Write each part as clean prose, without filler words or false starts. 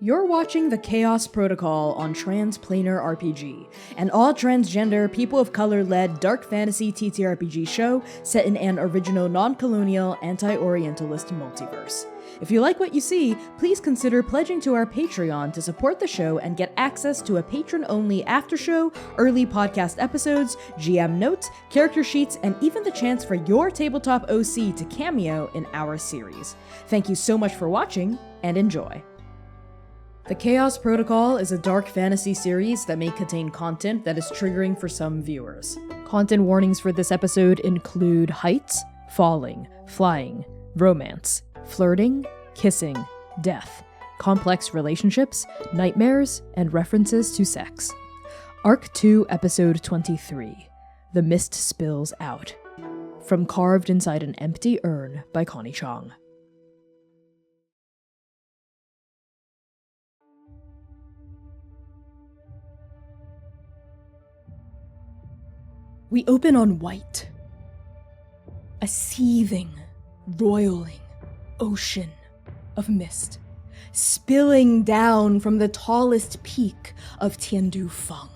You're watching the Chaos Protocol on Transplanar RPG, an all-transgender, people of color-led dark fantasy TTRPG show set in an original non-colonial, anti-orientalist multiverse. If you like what you see, please consider pledging to our Patreon to support the show and get access to a patron-only after-show, early podcast episodes, GM notes, character sheets, and even the chance for your tabletop OC to cameo in our series. Thank you so much for watching, and enjoy. The Chaos Protocol is a dark fantasy series that may contain content that is triggering for some viewers. Content warnings for this episode include heights, falling, flying, romance, flirting, kissing, death, complex relationships, nightmares, and references to sex. Arc 2, Episode 23, The Mist Spills Out. From Carved Inside an Empty Urn by Connie Chong. We open on white. A seething, roiling ocean of mist, spilling down from the tallest peak of Tiandu Feng.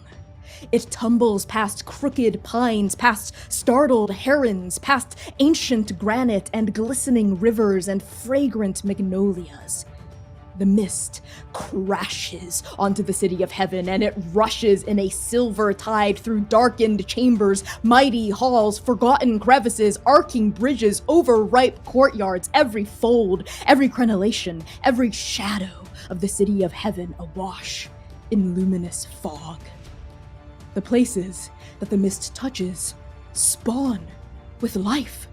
It tumbles past crooked pines, past startled herons, past ancient granite and glistening rivers and fragrant magnolias. The mist crashes onto the city of heaven, and it rushes in a silver tide through darkened chambers, mighty halls, forgotten crevices, arcing bridges, overripe courtyards, every fold, every crenellation, every shadow of the city of heaven awash in luminous fog. The places that the mist touches spawn with life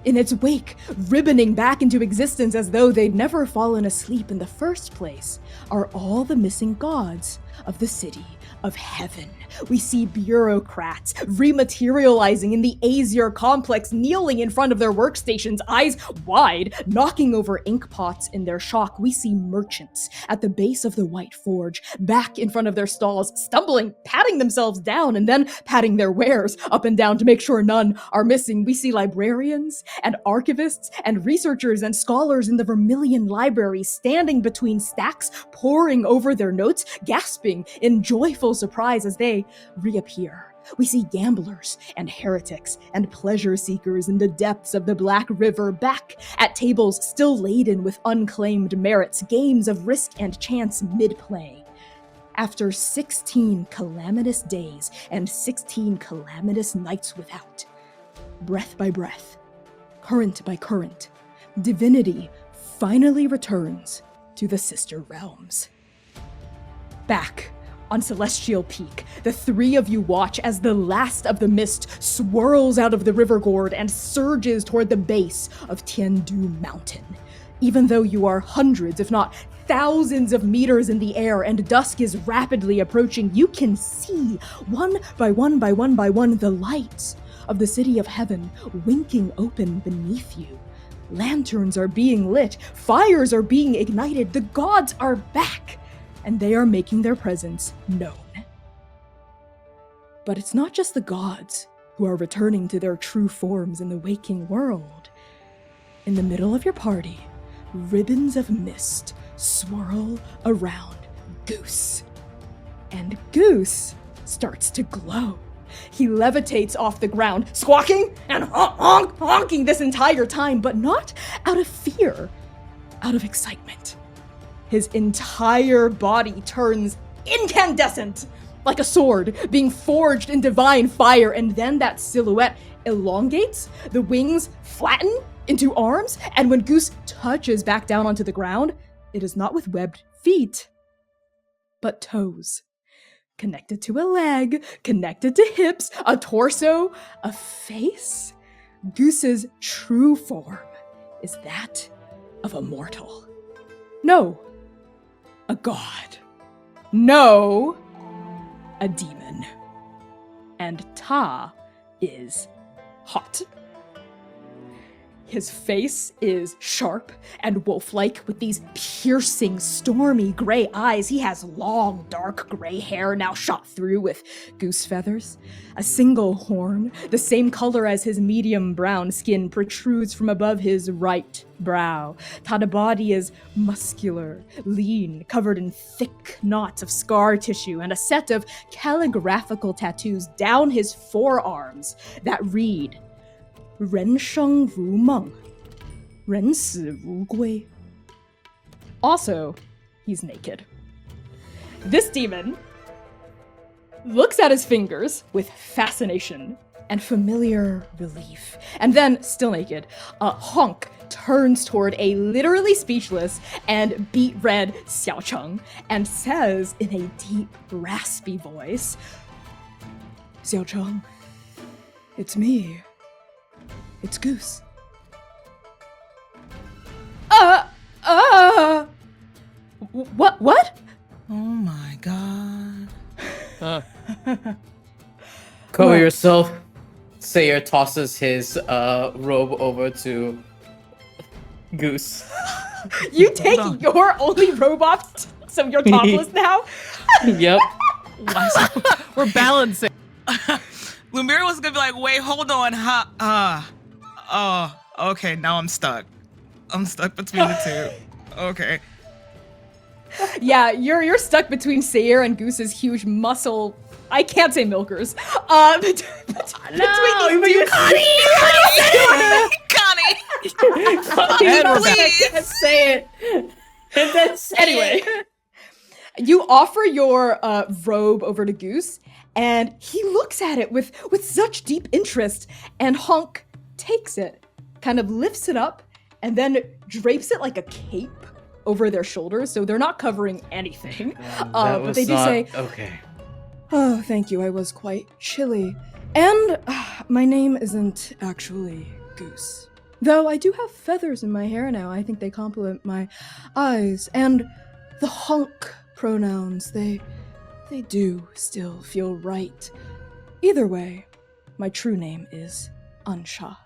in its wake, ribboning back into existence as though they'd never fallen asleep in the first place, are all the missing gods of the city of heaven. We see bureaucrats rematerializing in the Azure complex, kneeling in front of their workstations, eyes wide, knocking over ink pots in their shock. We see merchants at the base of the White Forge, back in front of their stalls, stumbling, patting themselves down, and then patting their wares up and down to make sure none are missing. We see librarians and archivists and researchers and scholars in the Vermilion Library standing between stacks, poring over their notes, gasping in joyful surprise as they reappear. We see gamblers and heretics and pleasure seekers in the depths of the Black River, back at tables still laden with unclaimed merits, games of risk and chance mid-play. After 16 calamitous days and 16 calamitous nights without, breath by breath, current by current, divinity finally returns to the Sister Realms. Back on Celestial Peak, the three of you watch as the last of the mist swirls out of the river gourd and surges toward the base of Tiandu Mountain. Even though you are hundreds, if not thousands of meters in the air and dusk is rapidly approaching, you can see, one by one by one by one, the lights of the city of heaven winking open beneath you. Lanterns are being lit, fires are being ignited, the gods are back, and they are making their presence known. But it's not just the gods who are returning to their true forms in the waking world. In the middle of your party, ribbons of mist swirl around Goose. And Goose starts to glow. He levitates off the ground, squawking and honking this entire time, but not out of fear, out of excitement. His entire body turns incandescent, like a sword being forged in divine fire, and then that silhouette elongates, the wings flatten into arms, and when Goose touches back down onto the ground, it is not with webbed feet, but toes. Connected to a leg, connected to hips, a torso, a face. Goose's true form is that of a mortal. No, a god. No, a demon. And Ta is hot. His face is sharp and wolf-like with these piercing, stormy gray eyes. He has long, dark gray hair now shot through with goose feathers. A single horn, the same color as his medium brown skin, protrudes from above his right brow. Tadabadi is muscular, lean, covered in thick knots of scar tissue and a set of calligraphical tattoos down his forearms that read, 人生如梦,人死如归. Also, he's naked. This demon looks at his fingers with fascination and familiar relief. And then, still naked, Honk turns toward a literally speechless and beet red Xiaocheng and says in a deep, raspy voice, Xiaocheng, it's me. It's Goose. What? Oh my god. Cover yourself. Seir tosses his robe over to Goose. You take your only robe off, so you're topless now? Yep. We're balancing. Lumièra was gonna be like, wait, hold on, okay, now I'm stuck. I'm stuck between the two. Okay. Yeah, you're stuck between Seir and Goose's huge muscle. I can't say milkers. Between these two. Connie, please say it. Anyway, you offer your robe over to Goose, and he looks at it with such deep interest, and Honk takes it, kind of lifts it up, and then drapes it like a cape over their shoulders, so they're not covering anything. But they do say, okay. Oh, thank you, I was quite chilly. And my name isn't actually Goose. Though I do have feathers in my hair now, I think they complement my eyes. And the Honk pronouns, they do still feel right. Either way, my true name is Ansha.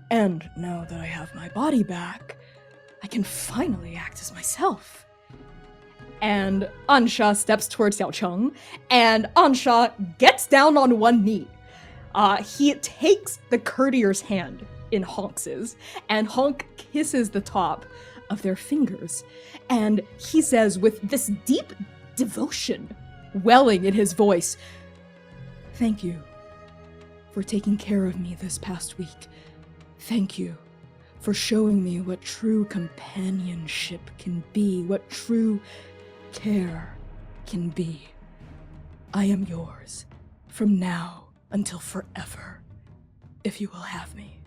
And now that I have my body back, I can finally act as myself. And Ansha steps towards Xiaocheng, and Ansha gets down on one knee. He takes the courtier's hand in Honks's, and Honk kisses the top of their fingers. And he says with this deep devotion welling in his voice, thank you for taking care of me this past week. Thank you for showing me what true companionship can be, what true care can be. I am yours from now until forever, if you will have me.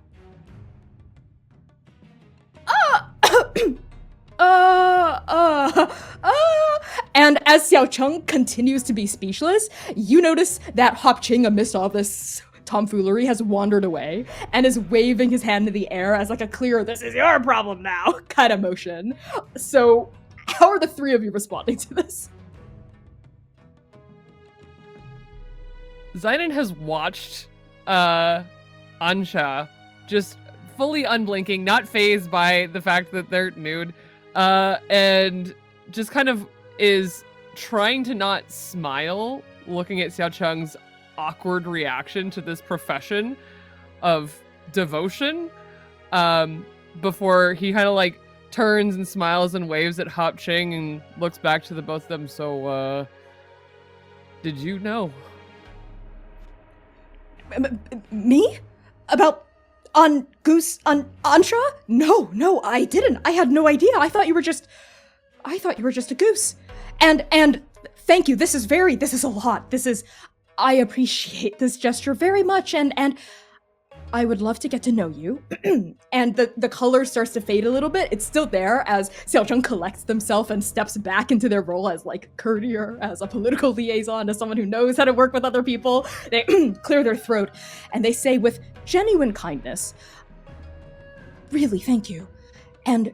And as Xiaocheng continues to be speechless, you notice that Hop Ching, amidst all this tomfoolery, has wandered away and is waving his hand in the air as like a clear, this is your problem now kind of motion. So how are the three of you responding to this? Xainan has watched Ansha just fully unblinking, not fazed by the fact that they're nude, and just kind of is trying to not smile, looking at Xiaocheng's awkward reaction to this profession of devotion, before he kind of like turns and smiles and waves at Hop Ching and looks back to the both of them. So, did you know? Me? About Ansha? No, I didn't. I had no idea. I thought you were just a goose. And thank you. This is a lot. I appreciate this gesture very much, and I would love to get to know you. And the color starts to fade a little bit. It's still there as Xiaocheng collects themselves and steps back into their role as like courtier, as a political liaison, as someone who knows how to work with other people. They clear their throat and they say with genuine kindness, really, thank you. And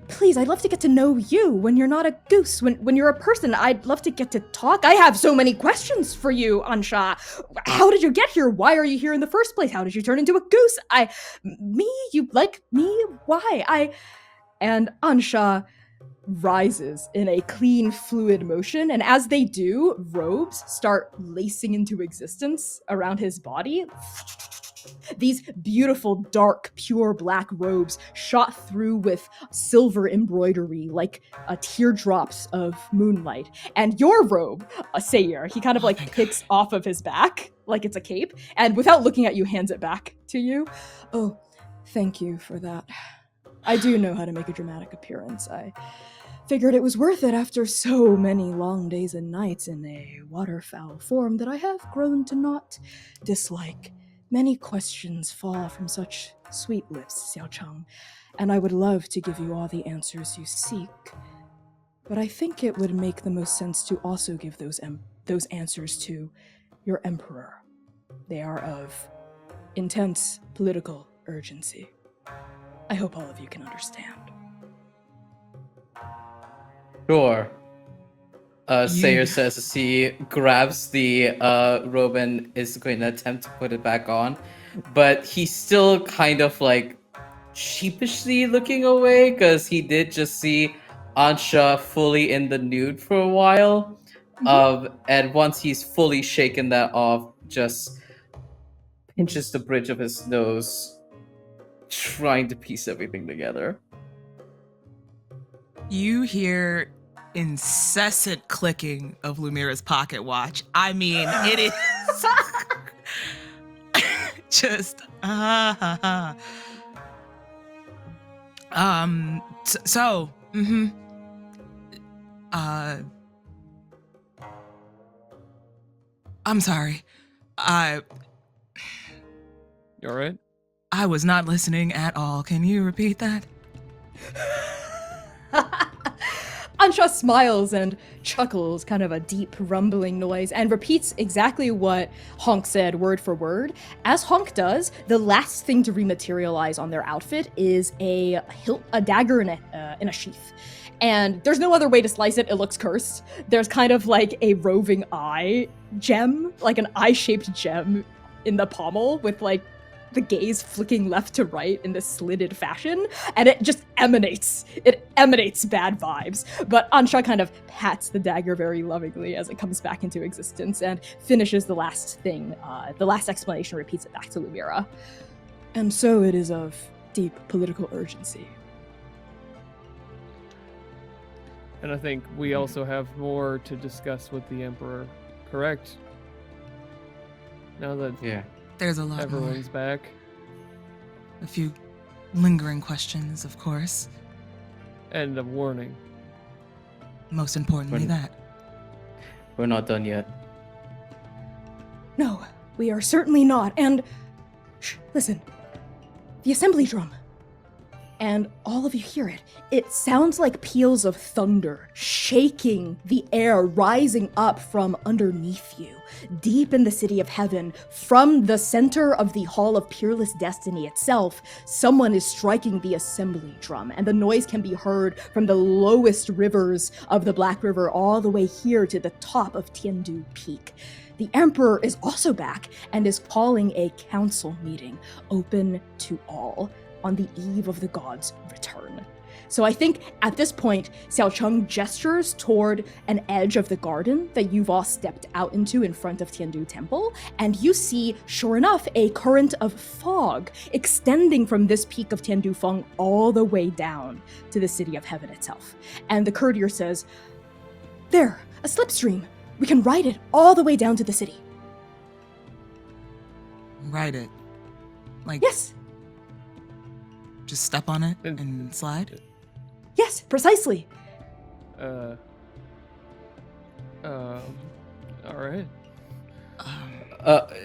please, I'd love to get to know you when you're not a goose. When you're a person, I'd love to get to talk. I have so many questions for you, Ansha. How did you get here? Why are you here in the first place? How did you turn into a goose? You like me? Why? And Ansha rises in a clean, fluid motion, and as they do, robes start lacing into existence around his body. These beautiful, dark, pure black robes shot through with silver embroidery like teardrops of moonlight. And your robe, Seir, he kind of like picks off of his back like it's a cape, and without looking at you, hands it back to you. Oh, thank you for that. I do know how to make a dramatic appearance. I figured it was worth it after so many long days and nights in a waterfowl form that I have grown to not dislike. Many questions fall from such sweet lips, Xiao Chang, and I would love to give you all the answers you seek. But I think it would make the most sense to also give those answers to your emperor. They are of intense political urgency. I hope all of you can understand. Sure. Seir says as he grabs the robe and is going to attempt to put it back on, but he's still kind of like sheepishly looking away because he did just see Ansha fully in the nude for a while. And once he's fully shaken that off, just pinches the bridge of his nose, trying to piece everything together. You hear incessant clicking of Lumièra's pocket watch. I mean, it is just I'm sorry. You alright? I was not listening at all. Can you repeat that? Ansha smiles and chuckles, kind of a deep rumbling noise, and repeats exactly what Honk said word for word. As Honk does, the last thing to rematerialize on their outfit is a dagger in a sheath. And there's no other way to slice it. It looks cursed. There's kind of like a roving eye gem, like an eye-shaped gem in the pommel with like the gaze flicking left to right in this slitted fashion, and it just emanates bad vibes. But Ansha kind of pats the dagger very lovingly as it comes back into existence and finishes the last thing. The last explanation repeats it back to Lumièra. And so it is of deep political urgency. And I think we also have more to discuss with the Emperor, correct? Now that There's a lot everyone's more. back. A few lingering questions, of course. And a warning. Most importantly, that. We're not done yet. No, we are certainly not. And listen, the assembly drum. And all of you hear it. It sounds like peals of thunder, shaking the air, rising up from underneath you, deep in the city of heaven. From the center of the Hall of Peerless Destiny itself, someone is striking the assembly drum, and the noise can be heard from the lowest rivers of the Black River all the way here to the top of Tiandu Peak. The Emperor is also back and is calling a council meeting, open to all, on the eve of the gods' return. So I think at this point, Xiao Cheng gestures toward an edge of the garden that you've all stepped out into in front of Tiandu Temple, and you see, sure enough, a current of fog extending from this peak of Tiandu Feng all the way down to the city of heaven itself. And the courtier says, "There, a slipstream. We can ride it all the way down to the city." Ride it. Like, Yes. just step on it and slide? Yes, precisely. Alright.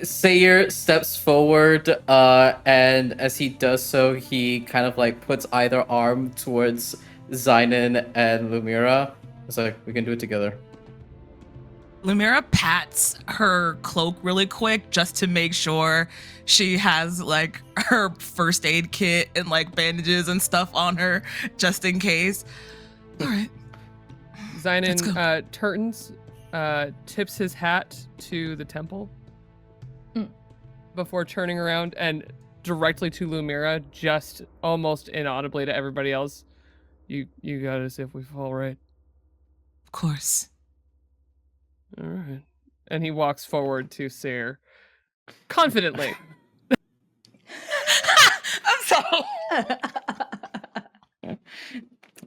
Seir steps forward, and as he does so, he kind of like puts either arm towards Xainan and Lumièra. It's like, we can do it together. Lumièra pats her cloak really quick just to make sure she has like her first aid kit and like bandages and stuff on her just in case. All right. Xainan turns, tips his hat to the temple before turning around and directly to Lumièra, just almost inaudibly to everybody else. You got us if we fall, right? Of course. All right. And he walks forward to Seir confidently. I'm sorry.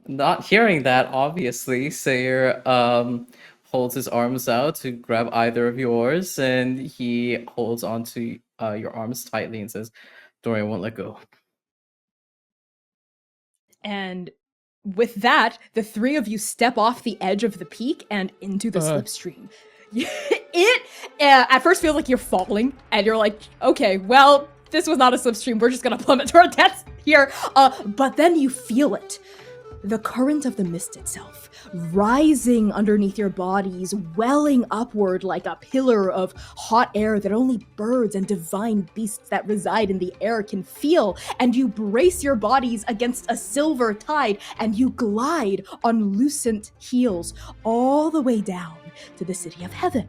Not hearing that, obviously, Seir holds his arms out to grab either of yours, and he holds onto your arms tightly and says, "Don't worry, I won't let go." And with that, the three of you step off the edge of the peak and into the slipstream. It at first feels like you're falling, and you're like, okay, well, this was not a slipstream. We're just gonna plummet to our deaths here. But then you feel it. The current of the mist itself, rising underneath your bodies, welling upward like a pillar of hot air that only birds and divine beasts that reside in the air can feel, and you brace your bodies against a silver tide, and you glide on lucent heels all the way down to the city of heaven.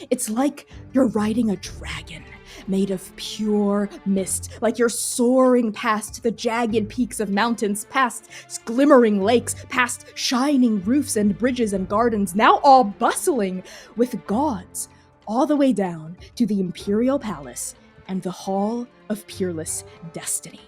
It's like you're riding a dragon, made of pure mist, like you're soaring past the jagged peaks of mountains, past glimmering lakes, past shining roofs and bridges and gardens, now all bustling with gods, all the way down to the Imperial Palace and the Hall of Peerless Destiny.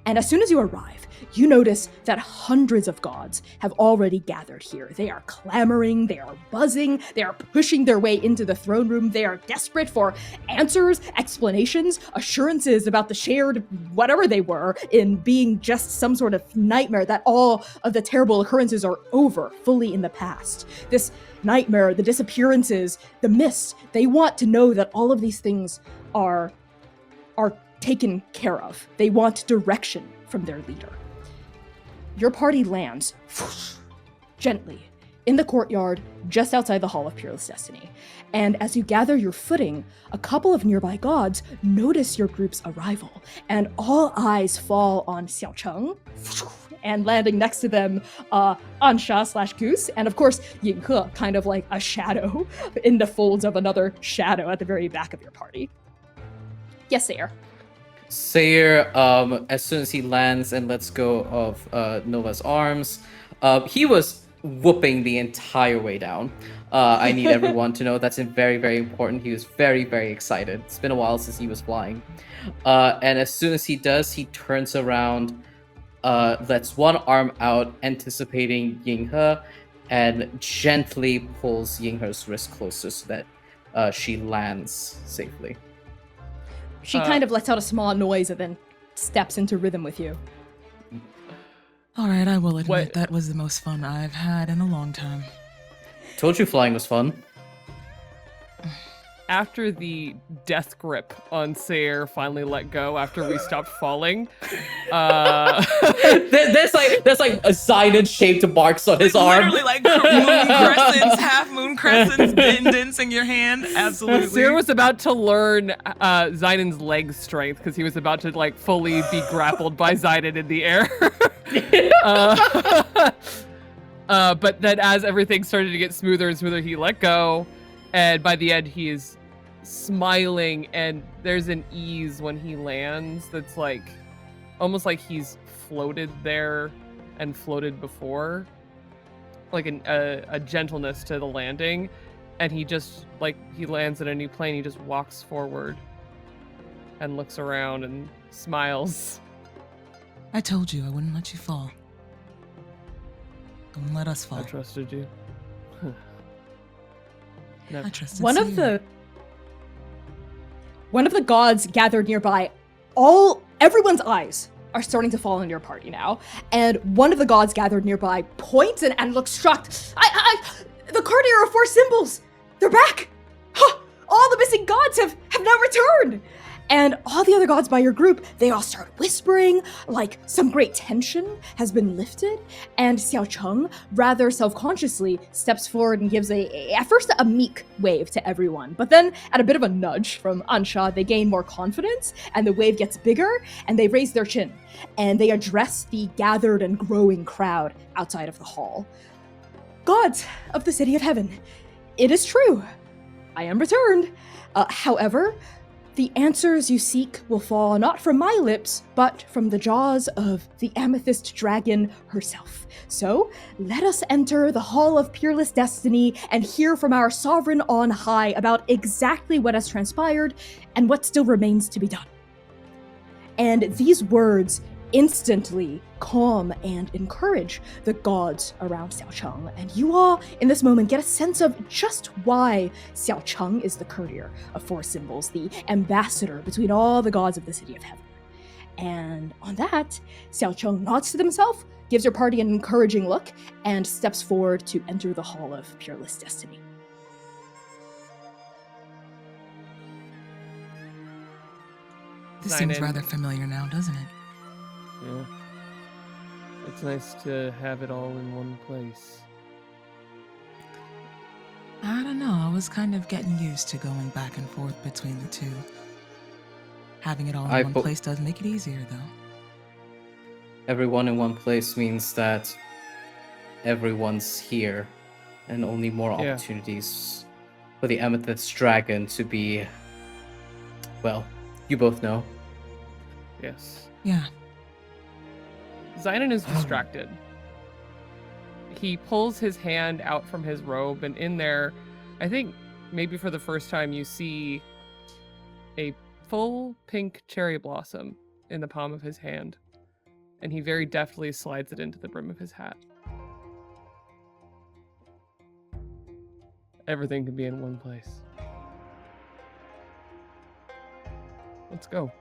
And as soon as you arrive, you notice that hundreds of gods have already gathered here. They are clamoring, they are buzzing, they are pushing their way into the throne room. They are desperate for answers, explanations, assurances about the shared whatever they were in being just some sort of nightmare, that all of the terrible occurrences are over, fully in the past. This nightmare, the disappearances, the mist, they want to know that all of these things are taken care of. They want direction from their leader. Your party lands gently in the courtyard just outside the Hall of Peerless Destiny. And as you gather your footing, a couple of nearby gods notice your group's arrival, and all eyes fall on Xiaocheng, and landing next to them, Ansha/Goose, and of course, Yinghe, kind of like a shadow in the folds of another shadow at the very back of your party. Yes, Seir. Seir, as soon as he lands and lets go of Nova's arms, he was whooping the entire way down. I need everyone to know that's very, very important. He was very, very excited. It's been a while since he was flying. And as soon as he does, he turns around, lets one arm out, anticipating Yinghe, and gently pulls Yinghe's wrist closer so that she lands safely. She kind of lets out a small noise and then steps into rhythm with you. All right, I will admit that was the most fun I've had in a long time. Told you flying was fun. After the death grip on Seir finally let go after we stopped falling, there's like a Xainan shaped marks on his arm. Literally like moon crescents, half moon crescents, indents in your hand. Absolutely. Seir was about to learn Xainan's leg strength because he was about to like fully be grappled by Xainan in the air. But then as everything started to get smoother and smoother, he let go. And by the end, he is smiling, and there's an ease when he lands that's like almost like he's floated there and floated before, like a gentleness to the landing. And he just like he lands in a new plane. He just walks forward and looks around and smiles. I told you I wouldn't let you fall. Don't let us fall. I trusted you. No. I trusted One of the gods gathered nearby, everyone's eyes are starting to fall on your party now, and one of the gods gathered nearby points and looks shocked. The courtier of four symbols, they're back! Huh, all the missing gods have now returned! And all the other gods by your group, they all start whispering, like some great tension has been lifted. And Xiao Cheng, rather self-consciously, steps forward and gives at first a meek wave to everyone. But then, at a bit of a nudge from Ansha, they gain more confidence, and the wave gets bigger, and they raise their chin. And they address the gathered and growing crowd outside of the hall. Gods of the City of Heaven, it is true. I am returned. However, the answers you seek will fall not from my lips, but from the jaws of the Amethyst Dragon herself. So, let us enter the Hall of Peerless Destiny and hear from our sovereign on high about exactly what has transpired and what still remains to be done. And these words instantly calm and encourage the gods around Xiao Cheng, and you all, in this moment, get a sense of just why Xiao Cheng is the courtier of four symbols, the ambassador between all the gods of the City of Heaven. And on that, Xiao Cheng nods to himself, gives your party an encouraging look, and steps forward to enter the Hall of Peerless Destiny. This seems Xainan. rather familiar now, doesn't it? Yeah. It's nice to have it all in one place. I don't know. I was kind of getting used to going back and forth between the two. Having it all in one place does make it easier, though. Everyone in one place means that everyone's here, and only more opportunities for the Amethyst Dragon to be, well, you both know. Yes. Yeah. Xainan is distracted. He pulls his hand out from his robe, and in there, I think maybe for the first time, you see a full pink cherry blossom in the palm of his hand. And he very deftly slides it into the brim of his hat. Everything can be in one place. Let's go.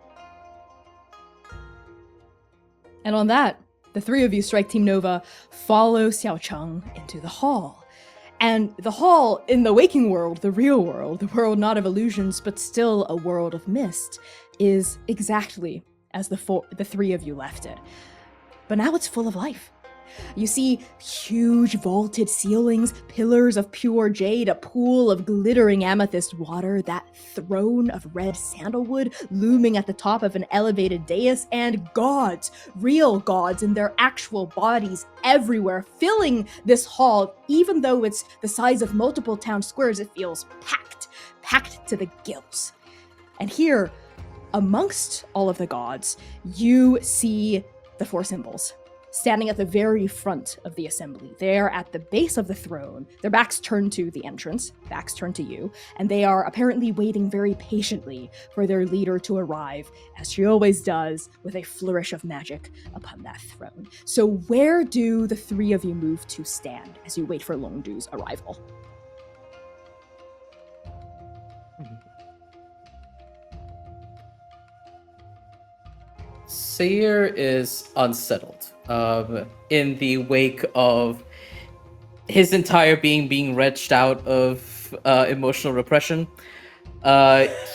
And on that, the three of you, Strike Team Nova, follow Xiao Cheng into the hall. And the hall, in the waking world, the real world, the world not of illusions, but still a world of mist, is exactly as the three of you left it. But now it's full of life. You see huge vaulted ceilings, pillars of pure jade, a pool of glittering amethyst water, that throne of red sandalwood looming at the top of an elevated dais, and gods, real gods in their actual bodies everywhere, filling this hall. Even though it's the size of multiple town squares, it feels packed to the gills. And here, amongst all of the gods, you see the four symbols, standing at the very front of the assembly. They are at the base of the throne, their backs turned to the entrance, backs turned to you, and they are apparently waiting very patiently for their leader to arrive, as she always does, with a flourish of magic upon that throne. So where do the three of you move to stand as you wait for Longdu's arrival? Seir is unsettled in the wake of his entire being wrenched out of emotional repression.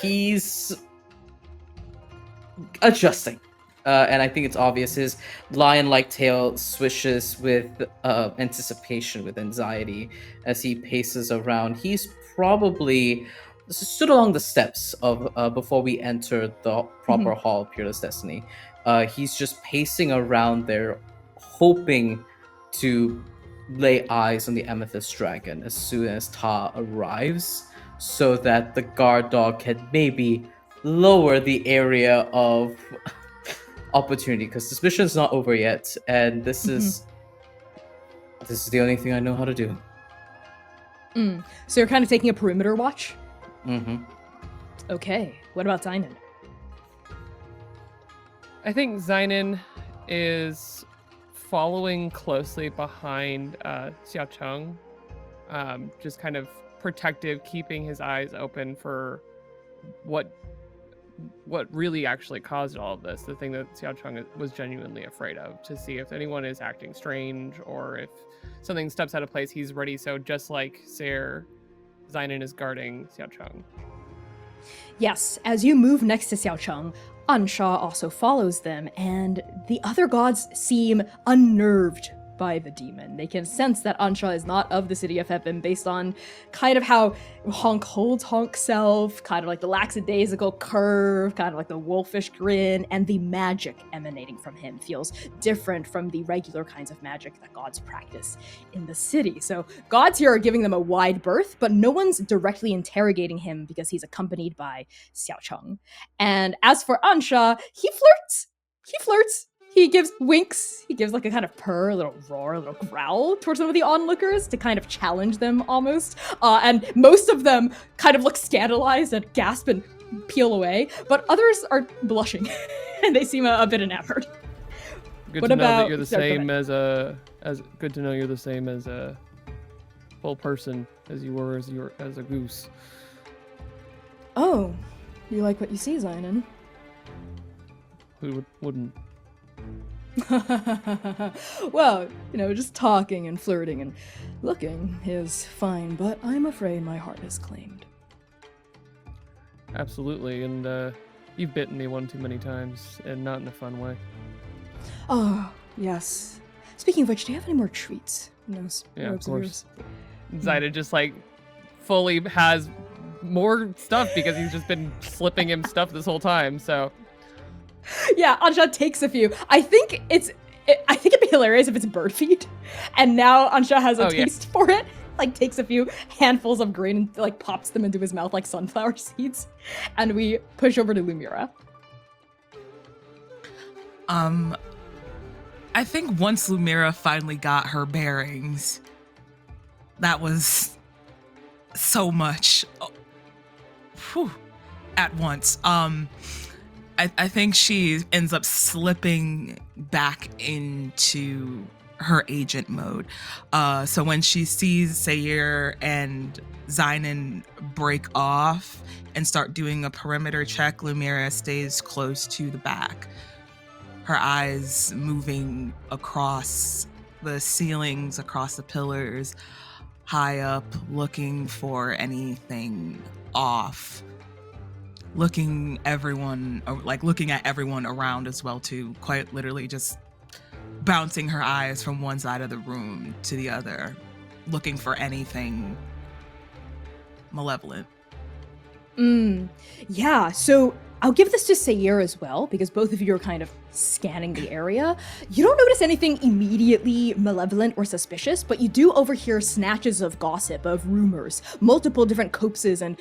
He's adjusting, and I think it's obvious. His lion-like tail swishes with anticipation, with anxiety, as he paces around. He's probably stood along the steps of before we enter the proper Hall of Peerless Destiny. He's just pacing around there, hoping to lay eyes on the Amethyst Dragon as soon as Ta arrives, so that the guard dog can maybe lower the area of opportunity, because this mission's not over yet, and this is the only thing I know how to do. So you're kind of taking a perimeter watch? Mm-hmm. Okay, what about Xainan? I think Xainan is following closely behind Xiao Cheng, just kind of protective, keeping his eyes open for what really actually caused all of this, the thing that Xiao Cheng was genuinely afraid of, to see if anyone is acting strange or if something steps out of place, he's ready. So just like Seir, Xainan is guarding Xiao Cheng. Yes, as you move next to Xiaocheng, Ansha also follows them, and the other gods seem unnerved by the demon. They can sense that Ansha is not of the city of heaven based on kind of how Honk holds Honk's self, kind of like the lackadaisical curve, kind of like the wolfish grin, and the magic emanating from him feels different from the regular kinds of magic that gods practice in the city. So gods here are giving them a wide berth, but no one's directly interrogating him because he's accompanied by Xiaocheng. And as for Ansha, he flirts. He gives winks. He gives like a kind of purr, a little roar, a little growl towards some of the onlookers to kind of challenge them almost. And most of them kind of look scandalized and gasp and peel away, but others are blushing and they seem a bit enamored. Good What to know that about- you're the sorry, go same ahead. as good to know you're the same as a full person as you were as a goose. Oh, you like what you see, Xainan? Who wouldn't? Well, just talking and flirting and looking is fine, but I'm afraid my heart is claimed. Absolutely, and you've bitten me one too many times, and not in a fun way. Oh, yes. Speaking of which, do you have any more treats? Yeah, of course. Xainan just like fully has more stuff because he's just been slipping him stuff this whole time, so... Yeah, Ansha takes a few. I think it'd be hilarious if it's bird feed, and now Ansha has a taste for it. Like takes a few handfuls of grain and like pops them into his mouth like sunflower seeds, and we push over to Lumièra. I think once Lumièra finally got her bearings, that was so much at once. I think she ends up slipping back into her agent mode. So when she sees Seir and Xainan break off and start doing a perimeter check, Lumièra stays close to the back, her eyes moving across the ceilings, across the pillars, high up, looking for anything off. Looking at everyone around as well too, quite literally just bouncing her eyes from one side of the room to the other, looking for anything malevolent. Yeah, so I'll give this to Seir as well, because both of you are kind of scanning the area. You don't notice anything immediately malevolent or suspicious, but you do overhear snatches of gossip, of rumors, multiple different copses and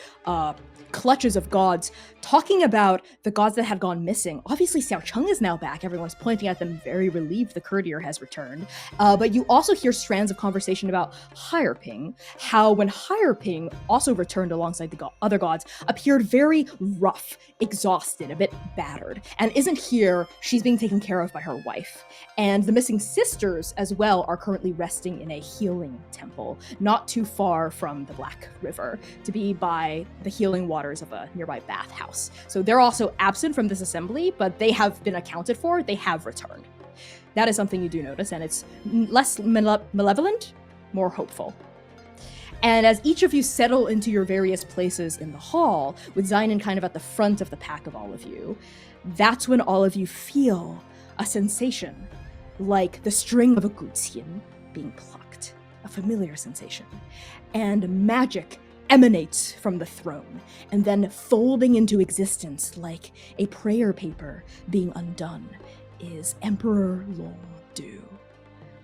clutches of gods talking about the gods that had gone missing. Obviously, Xiaocheng is now back. Everyone's pointing at them, very relieved the courtier has returned. But you also hear strands of conversation about Hireping, how when Hireping also returned alongside the other gods, appeared very rough, exhausted, a bit battered, and isn't here. She's being taken care of by her wife. And the missing sisters as well are currently resting in a healing temple, not too far from the Black River, to be by the healing waters of a nearby bathhouse. So they're also absent from this assembly, but they have been accounted for. They have returned. That is something you do notice, and it's less malevolent, more hopeful. And as each of you settle into your various places in the hall, with Xainan kind of at the front of the pack of all of you, that's when all of you feel a sensation, like the string of a guqin being plucked, a familiar sensation, and magic emanates from the throne, and then folding into existence like a prayer paper being undone is Emperor Longdu.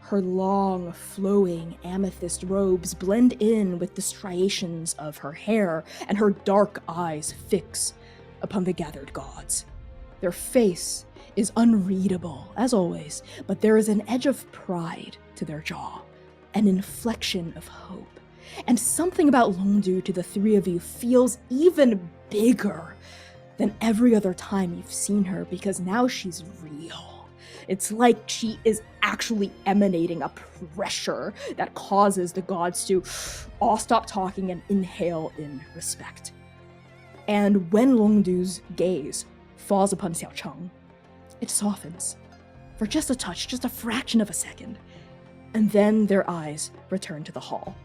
Her long, flowing amethyst robes blend in with the striations of her hair, and her dark eyes fix upon the gathered gods. Their face is unreadable, as always, but there is an edge of pride to their jaw, an inflection of hope. And something about Longdu to the three of you feels even bigger than every other time you've seen her, because now she's real. It's like she is actually emanating a pressure that causes the gods to all stop talking and inhale in respect. And when Longdu's gaze falls upon Xiaocheng, it softens for just a touch, just a fraction of a second, and then their eyes return to the hall.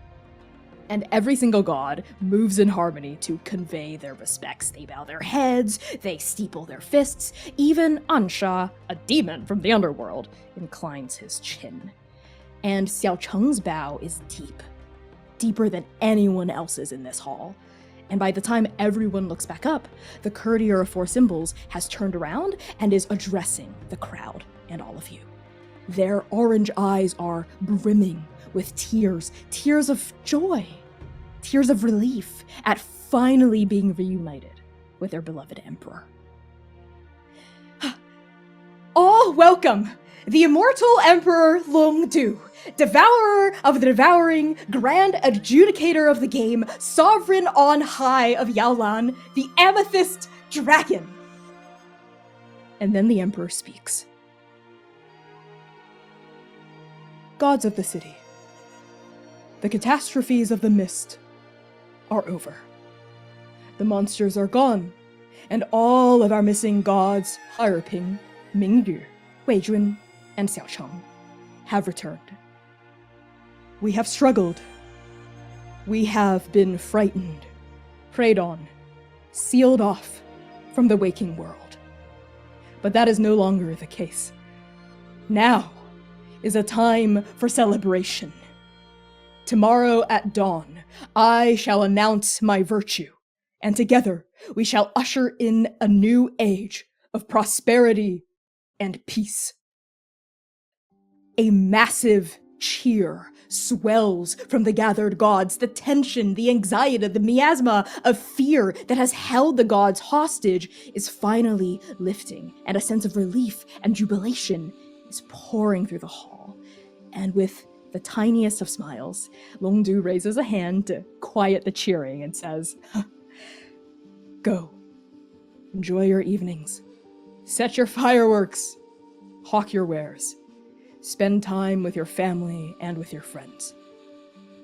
And every single god moves in harmony to convey their respects. They bow their heads, they steeple their fists. Even Ansha, a demon from the underworld, inclines his chin. And Xiao Cheng's bow is deep, deeper than anyone else's in this hall. And by the time everyone looks back up, the courtier of four symbols has turned around and is addressing the crowd and all of you. Their orange eyes are brimming with tears of joy, tears of relief at finally being reunited with their beloved emperor. All welcome the immortal Emperor Long Du, devourer of the devouring, grand adjudicator of the game, sovereign on high of Yaolan, the amethyst dragon. And then the emperor speaks. Gods of the city, the catastrophes of the mist are over. The monsters are gone, and all of our missing gods, Haiping, Mingyu, Weijun, and Xiaocheng, have returned. We have struggled. We have been frightened, preyed on, sealed off from the waking world. But that is no longer the case. Now is a time for celebration. Tomorrow at dawn, I shall announce my virtue, and together we shall usher in a new age of prosperity and peace. A massive cheer swells from the gathered gods. The tension, the anxiety, the miasma of fear that has held the gods hostage is finally lifting, and a sense of relief and jubilation is pouring through the hall. And with the tiniest of smiles, Long Du raises a hand to quiet the cheering and says, "Go. Enjoy your evenings. Set your fireworks. Hawk your wares. Spend time with your family and with your friends.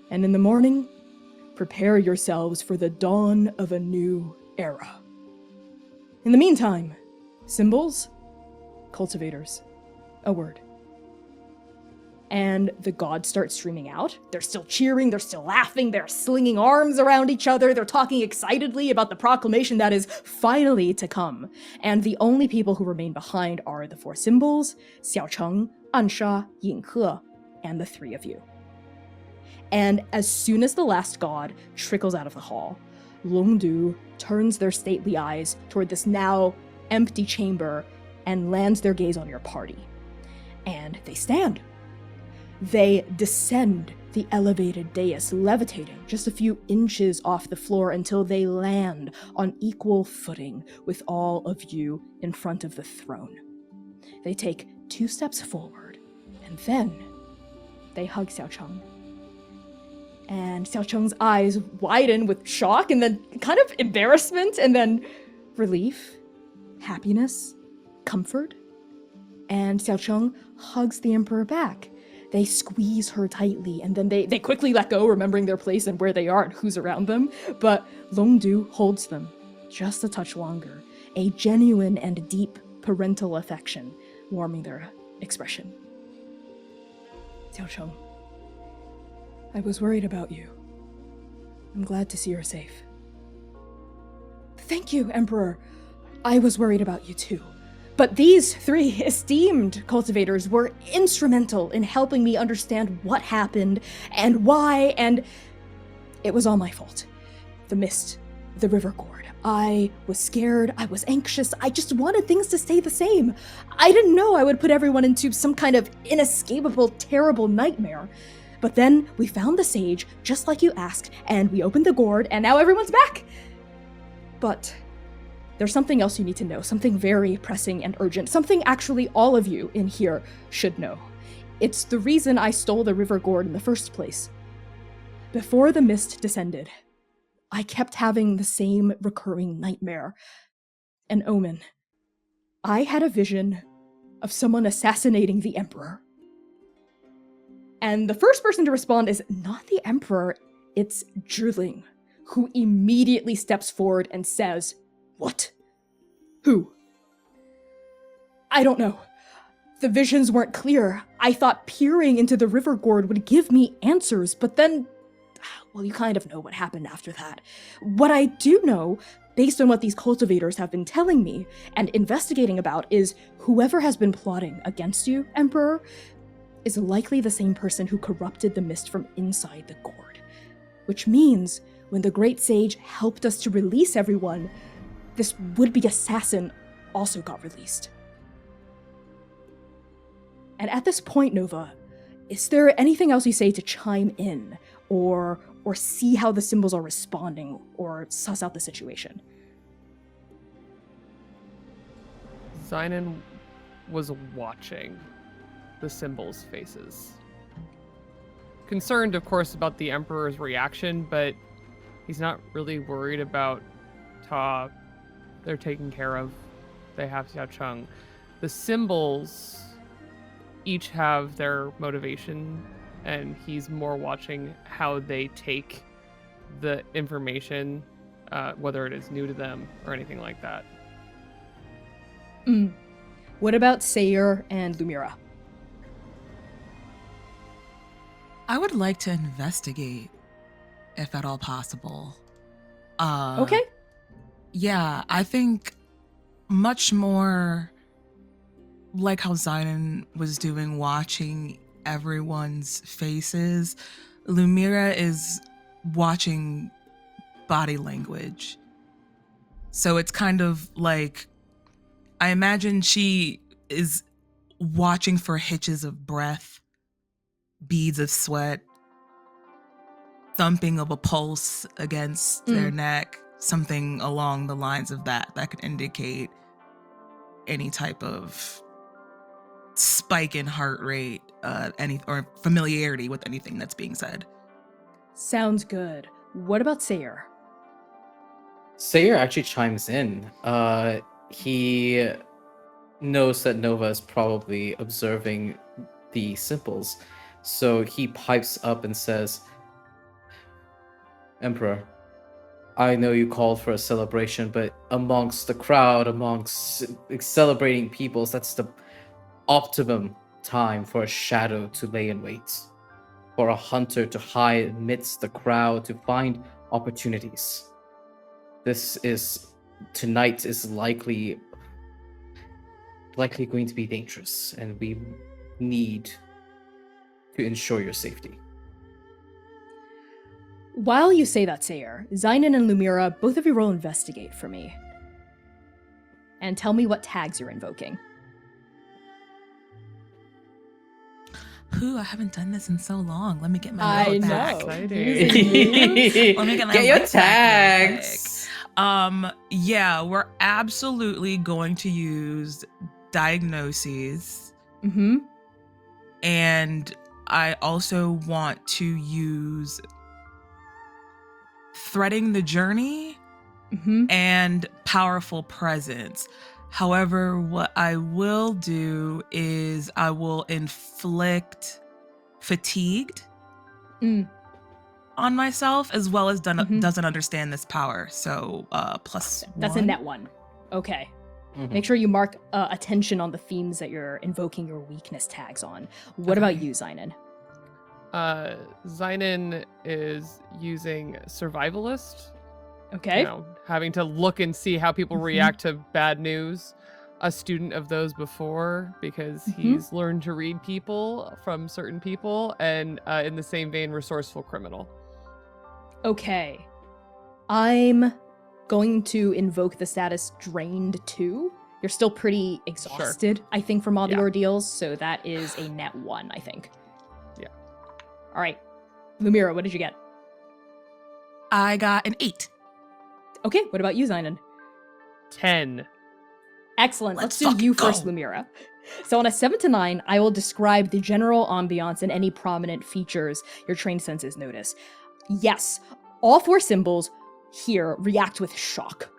And in the morning, prepare yourselves for the dawn of a new era. In the meantime, symbols, cultivators, a word." And the gods start streaming out. They're still cheering, they're still laughing, they're slinging arms around each other, they're talking excitedly about the proclamation that is finally to come. And the only people who remain behind are the four symbols, Xiaocheng, Ansha, Yinghe, and the three of you. And as soon as the last god trickles out of the hall, Long Du turns their stately eyes toward this now empty chamber and lands their gaze on your party. And they stand. They descend the elevated dais, levitating just a few inches off the floor until they land on equal footing with all of you in front of the throne. They take 2 steps forward, and then they hug Xiaocheng. And Xiaocheng's eyes widen with shock, and then kind of embarrassment, and then relief, happiness, comfort. And Xiaocheng hugs the emperor back. They squeeze her tightly, and then they quickly let go, remembering their place and where they are and who's around them. But Long Du holds them just a touch longer, a genuine and deep parental affection warming their expression. Xiaocheng, I was worried about you. I'm glad to see you're safe. Thank you, Emperor. I was worried about you too. But these 3 esteemed cultivators were instrumental in helping me understand what happened and why, and it was all my fault. The mist, the river gourd. I was scared, I was anxious, I just wanted things to stay the same. I didn't know I would put everyone into some kind of inescapable, terrible nightmare. But then we found the sage, just like you asked, and we opened the gourd, and now everyone's back! But there's something else you need to know, something very pressing and urgent, something actually all of you in here should know. It's the reason I stole the river gourd in the first place. Before the mist descended, I kept having the same recurring nightmare. An omen. I had a vision of someone assassinating the emperor. And the first person to respond is not the emperor, it's Zhiling, who immediately steps forward and says, "What? Who?" I don't know. The visions weren't clear. I thought peering into the river gourd would give me answers, but then well, you kind of know what happened after that. What I do know, based on what these cultivators have been telling me and investigating about, is whoever has been plotting against you, Emperor, is likely the same person who corrupted the mist from inside the gourd. Which means, when the Great Sage helped us to release everyone, this would-be assassin also got released. And at this point, Nova, is there anything else you say to chime in, or see how the symbols are responding, or suss out the situation? Xainan was watching the symbols' faces. Concerned, of course, about the Emperor's reaction, but he's not really worried about Ta. They're taken care of. They have Xiao Cheng. The symbols each have their motivation, and he's more watching how they take the information, whether it is new to them or anything like that. What about Seir and Lumièra? I would like to investigate, if at all possible. Okay. Yeah, I think much more like how Xainan was doing, watching everyone's faces. Lumièra is watching body language. So it's kind of like, I imagine she is watching for hitches of breath, beads of sweat, thumping of a pulse against their neck, something along the lines of that could indicate any type of spike in heart rate, or familiarity with anything that's being said. Sounds good. What about Seir? Seir actually chimes in. He knows that Nova is probably observing the symbols, so he pipes up and says, Emperor, I know you called for a celebration, but amongst the crowd, amongst celebrating peoples, that's the optimum time for a shadow to lay in wait, for a hunter to hide amidst the crowd to find opportunities. Tonight is likely going to be dangerous, and we need to ensure your safety. While you say that, Seir, Xainan and Lumièra, both of you roll investigate for me. And tell me what tags you're invoking. I haven't done this in so long. Let me get my load back. Exciting. Let me get my your load back real quick. tags. Yeah, we're absolutely going to use diagnoses. Mm-hmm. And I also want to use threading the journey and powerful presence. However, what I will do is I will inflict fatigued on myself, as well as doesn't understand this power. So plus That's one. a net one. Okay. Make sure you mark attention on the themes that you're invoking your weakness tags on. What about you, Xainan? Xainan is using survivalist. Okay. You know, having to look and see how people react to bad news. A student of those before, because he's learned to read people from certain people, and in the same vein, resourceful criminal. Okay. I'm going to invoke the status Drained 2. You're still pretty exhausted, I think, from all the ordeals, so that is a net 1, I think. Yeah. All right. Lumièra, what did you get? I got an 8. Okay, what about you, Xainan? 10. Excellent. Let's Let's do you fucking first, go. Lumièra. So on a 7 to 9, I will describe the general ambiance and any prominent features your trained senses notice. Yes, all 4 symbols here react with shock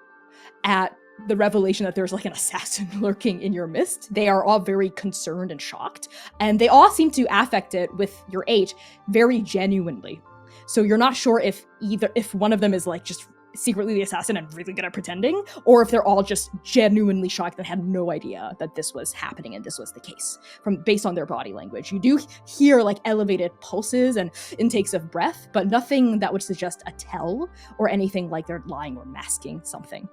at the revelation that there's like an assassin lurking in your midst. They are all very concerned and shocked, and they all seem to affect it with your 8 very genuinely. So you're not sure if one of them is like just secretly the assassin and really good at pretending, or if they're all just genuinely shocked and had no idea that this was happening and this was the case based on their body language. You do hear like elevated pulses and intakes of breath, but nothing that would suggest a tell or anything like they're lying or masking something.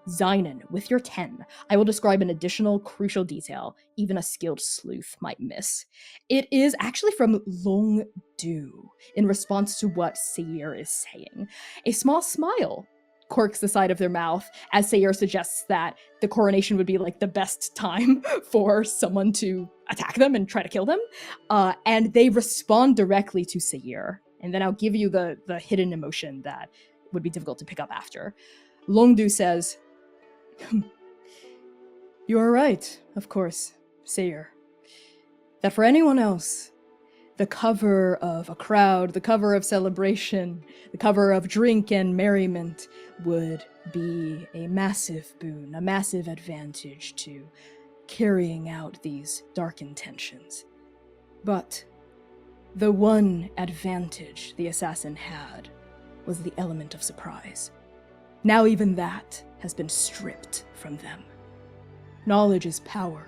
Xainan, with your 10, I will describe an additional crucial detail even a skilled sleuth might miss. It is actually from Long Du, in response to what Seir is saying. A small smile quirks the side of their mouth as Seir suggests that the coronation would be like the best time for someone to attack them and try to kill them. And they respond directly to Seir. And then I'll give you the hidden emotion that would be difficult to pick up after. Long Du says, "You are right, of course, Seir. That for anyone else, the cover of a crowd, the cover of celebration, the cover of drink and merriment would be a massive boon, a massive advantage to carrying out these dark intentions. But the one advantage the assassin had was the element of surprise. Now even that has been stripped from them. Knowledge is power.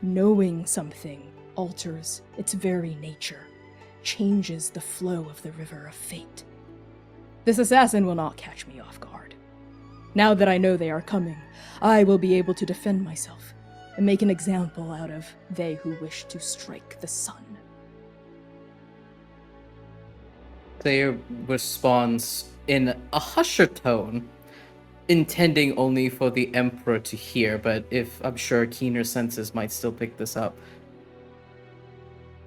Knowing something alters its very nature, changes the flow of the river of fate. This assassin will not catch me off guard. Now that I know they are coming, I will be able to defend myself and make an example out of they who wish to strike the sun." Seir responds in a husher tone, intending only for the Emperor to hear, but if I'm sure keener senses might still pick this up.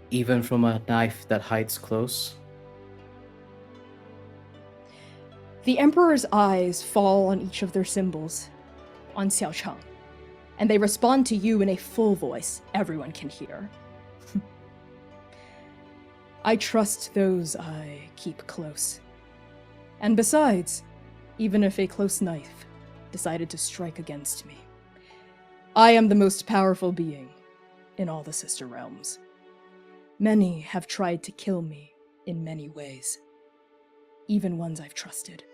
"Even from a knife that hides close?" The Emperor's eyes fall on each of their symbols, on Xiaocheng, and they respond to you in a full voice everyone can hear. "I trust those I keep close. And besides, even if a close knife decided to strike against me, I am the most powerful being in all the Sister Realms. Many have tried to kill me in many ways, even ones I've trusted.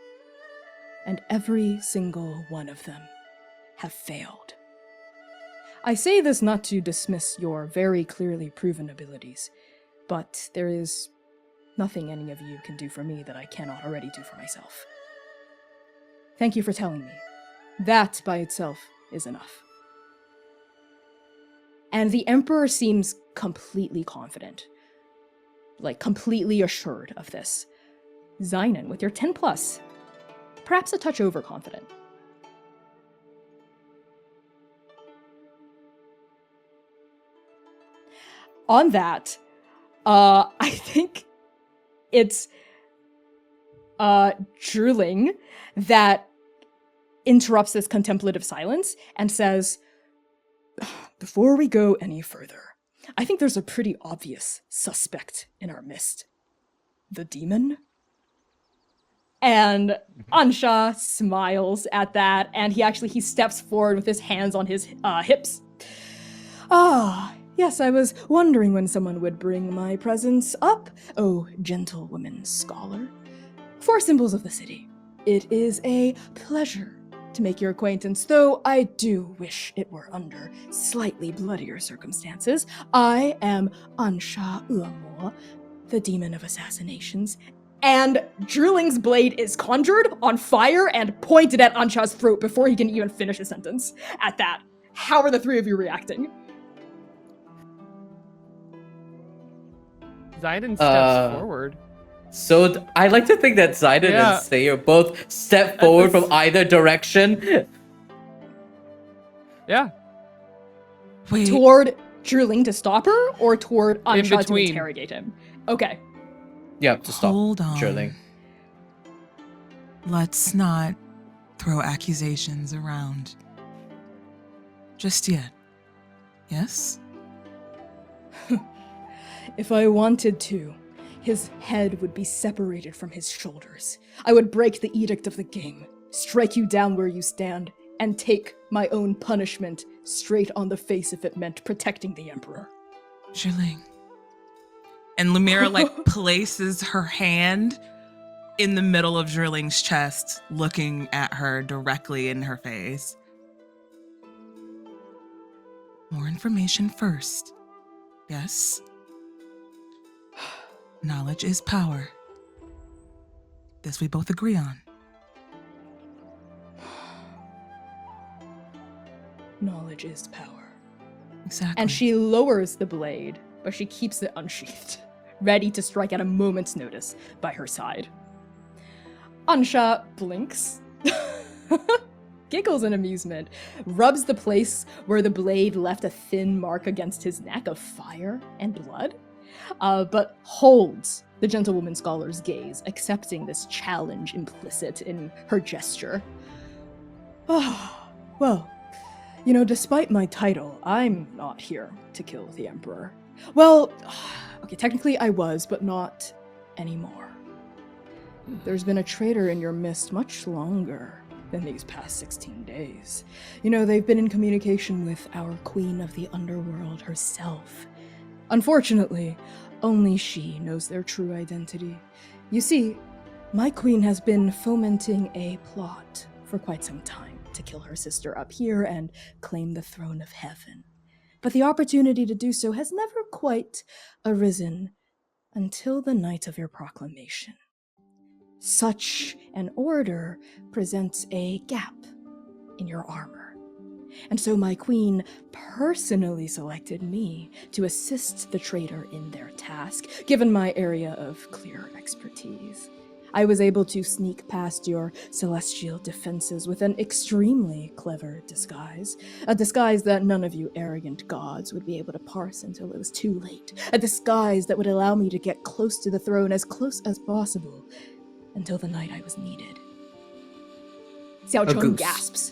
And every single one of them have failed. I say this not to dismiss your very clearly proven abilities, but there is nothing any of you can do for me that I cannot already do for myself. Thank you for telling me. That by itself is enough." And the Emperor seems completely confident, like completely assured of this. Xainan, with your 10+, perhaps a touch overconfident. On that, I think it's Drooling that interrupts this contemplative silence and says, "Before we go any further, I think there's a pretty obvious suspect in our midst. The demon?" And Ansha smiles at that, and he steps forward with his hands on his hips. "Ah, yes, I was wondering when someone would bring my presence up, oh gentlewoman scholar. 4 symbols of the city. It is a pleasure to make your acquaintance, though I do wish it were under slightly bloodier circumstances. I am Ansha Uamo, the demon of assassinations." And Drooling's blade is conjured on fire and pointed at Ansha's throat before he can even finish his sentence. At that, how are the three of you reacting? Xainan steps forward. So I like to think that Xainan and Seir both step forward from either direction. Yeah. Wait. Toward Drooling to stop her, or toward Ansha to between. interrogate him? Okay. Yeah, to stop. Hold on. Drooling. Let's not throw accusations around just yet. Yes? If I wanted to, his head would be separated from his shoulders. I would break the edict of the game, strike you down where you stand, and take my own punishment straight on the face if it meant protecting the Emperor. Zhiling. And Lumièra places her hand in the middle of Drilling's chest, looking at her directly in her face. More information first. Yes. Knowledge is power. This we both agree on. Knowledge is power. Exactly. And she lowers the blade, but she keeps it unsheathed, ready to strike at a moment's notice by her side. Ansha blinks, giggles in amusement, rubs the place where the blade left a thin mark against his neck of fire and blood, but holds the gentlewoman scholar's gaze, accepting this challenge implicit in her gesture. Well, you know, despite my title, I'm not here to kill the Emperor. Well, okay, technically I was, but not anymore. There's been a traitor in your midst much longer than these past 16 days. You know, they've been in communication with our Queen of the Underworld herself. Unfortunately, only she knows their true identity. You see, my queen has been fomenting a plot for quite some time to kill her sister up here and claim the throne of heaven. But the opportunity to do so has never quite arisen until the night of your proclamation. Such an order presents a gap in your armor. And so my queen personally selected me to assist the traitor in their task, given my area of clear expertise. I was able to sneak past your celestial defenses with an extremely clever disguise. A disguise that none of you arrogant gods would be able to parse until it was too late. A disguise that would allow me to get close to the throne, as close as possible, until the night I was needed. Xiao Cheng gasps.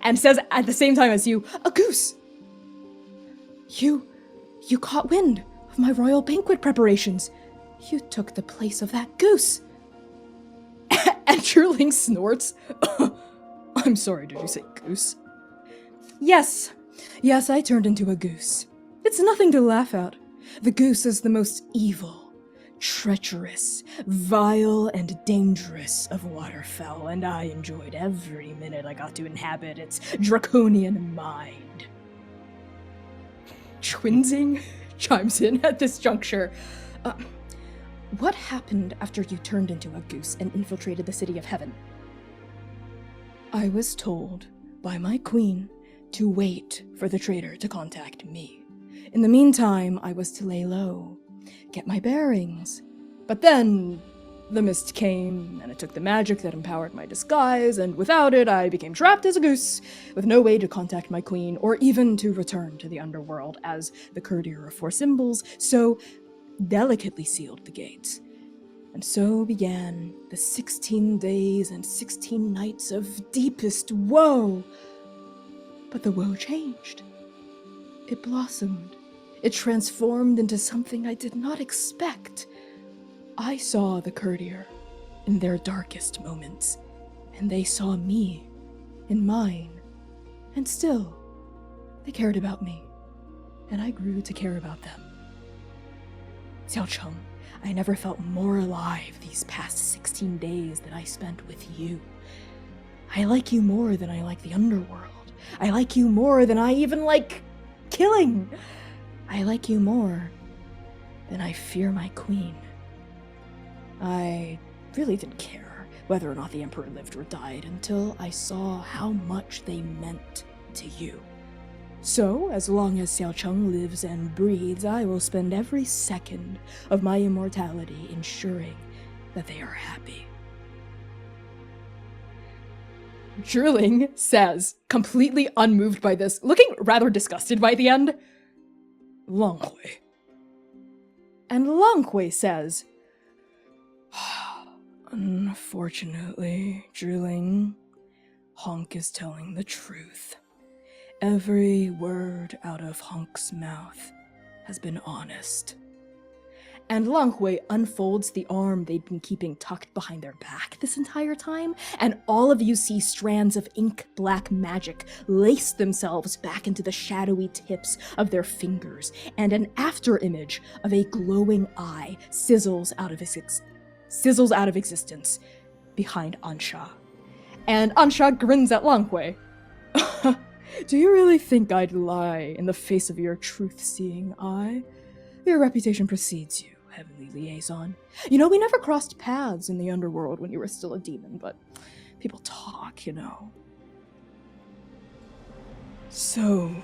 And says at the same time as you, a goose! You caught wind of my royal banquet preparations. You took the place of that goose. And Truling snorts. I'm sorry, did you say goose? Yes, I turned into a goose. It's nothing to laugh at. The goose is the most evil, treacherous, vile, and dangerous of waterfowl, and I enjoyed every minute I got to inhabit its draconian mind. Twinzing chimes in at this juncture. What happened after you turned into a goose and infiltrated the city of heaven? I was told by my queen to wait for the traitor to contact me. In the meantime, I was to lay low, get my bearings. But then the mist came, and it took the magic that empowered my disguise, and without it, I became trapped as a goose, with no way to contact my queen, or even to return to the underworld as the courtier of four symbols, so delicately sealed the gates. And so began the 16 days and 16 nights of deepest woe. But the woe changed. It blossomed. It transformed into something I did not expect. I saw the courtier in their darkest moments, and they saw me in mine. And still, they cared about me, and I grew to care about them. Xiao Cheng, I never felt more alive these past 16 days that I spent with you. I like you more than I like the underworld. I like you more than I even like killing. I like you more than I fear my queen. I really didn't care whether or not the Emperor lived or died until I saw how much they meant to you. So, as long as Xiao Cheng lives and breathes, I will spend every second of my immortality ensuring that they are happy. Drooling says, completely unmoved by this, looking rather disgusted by the end, Langhui. And Langhui says, unfortunately, Drooling, Honk is telling the truth. Every word out of Honk's mouth has been honest. And Langhui unfolds the arm they'd been keeping tucked behind their back this entire time, and all of you see strands of ink-black magic lace themselves back into the shadowy tips of their fingers, and an after-image of a glowing eye sizzles out of sizzles out of existence behind Ansha. And Ansha grins at Langhui. Do you really think I'd lie in the face of your truth-seeing eye? Your reputation precedes you, Heavenly Liaison. You know, we never crossed paths in the underworld when you were still a demon, but people talk, you know. So,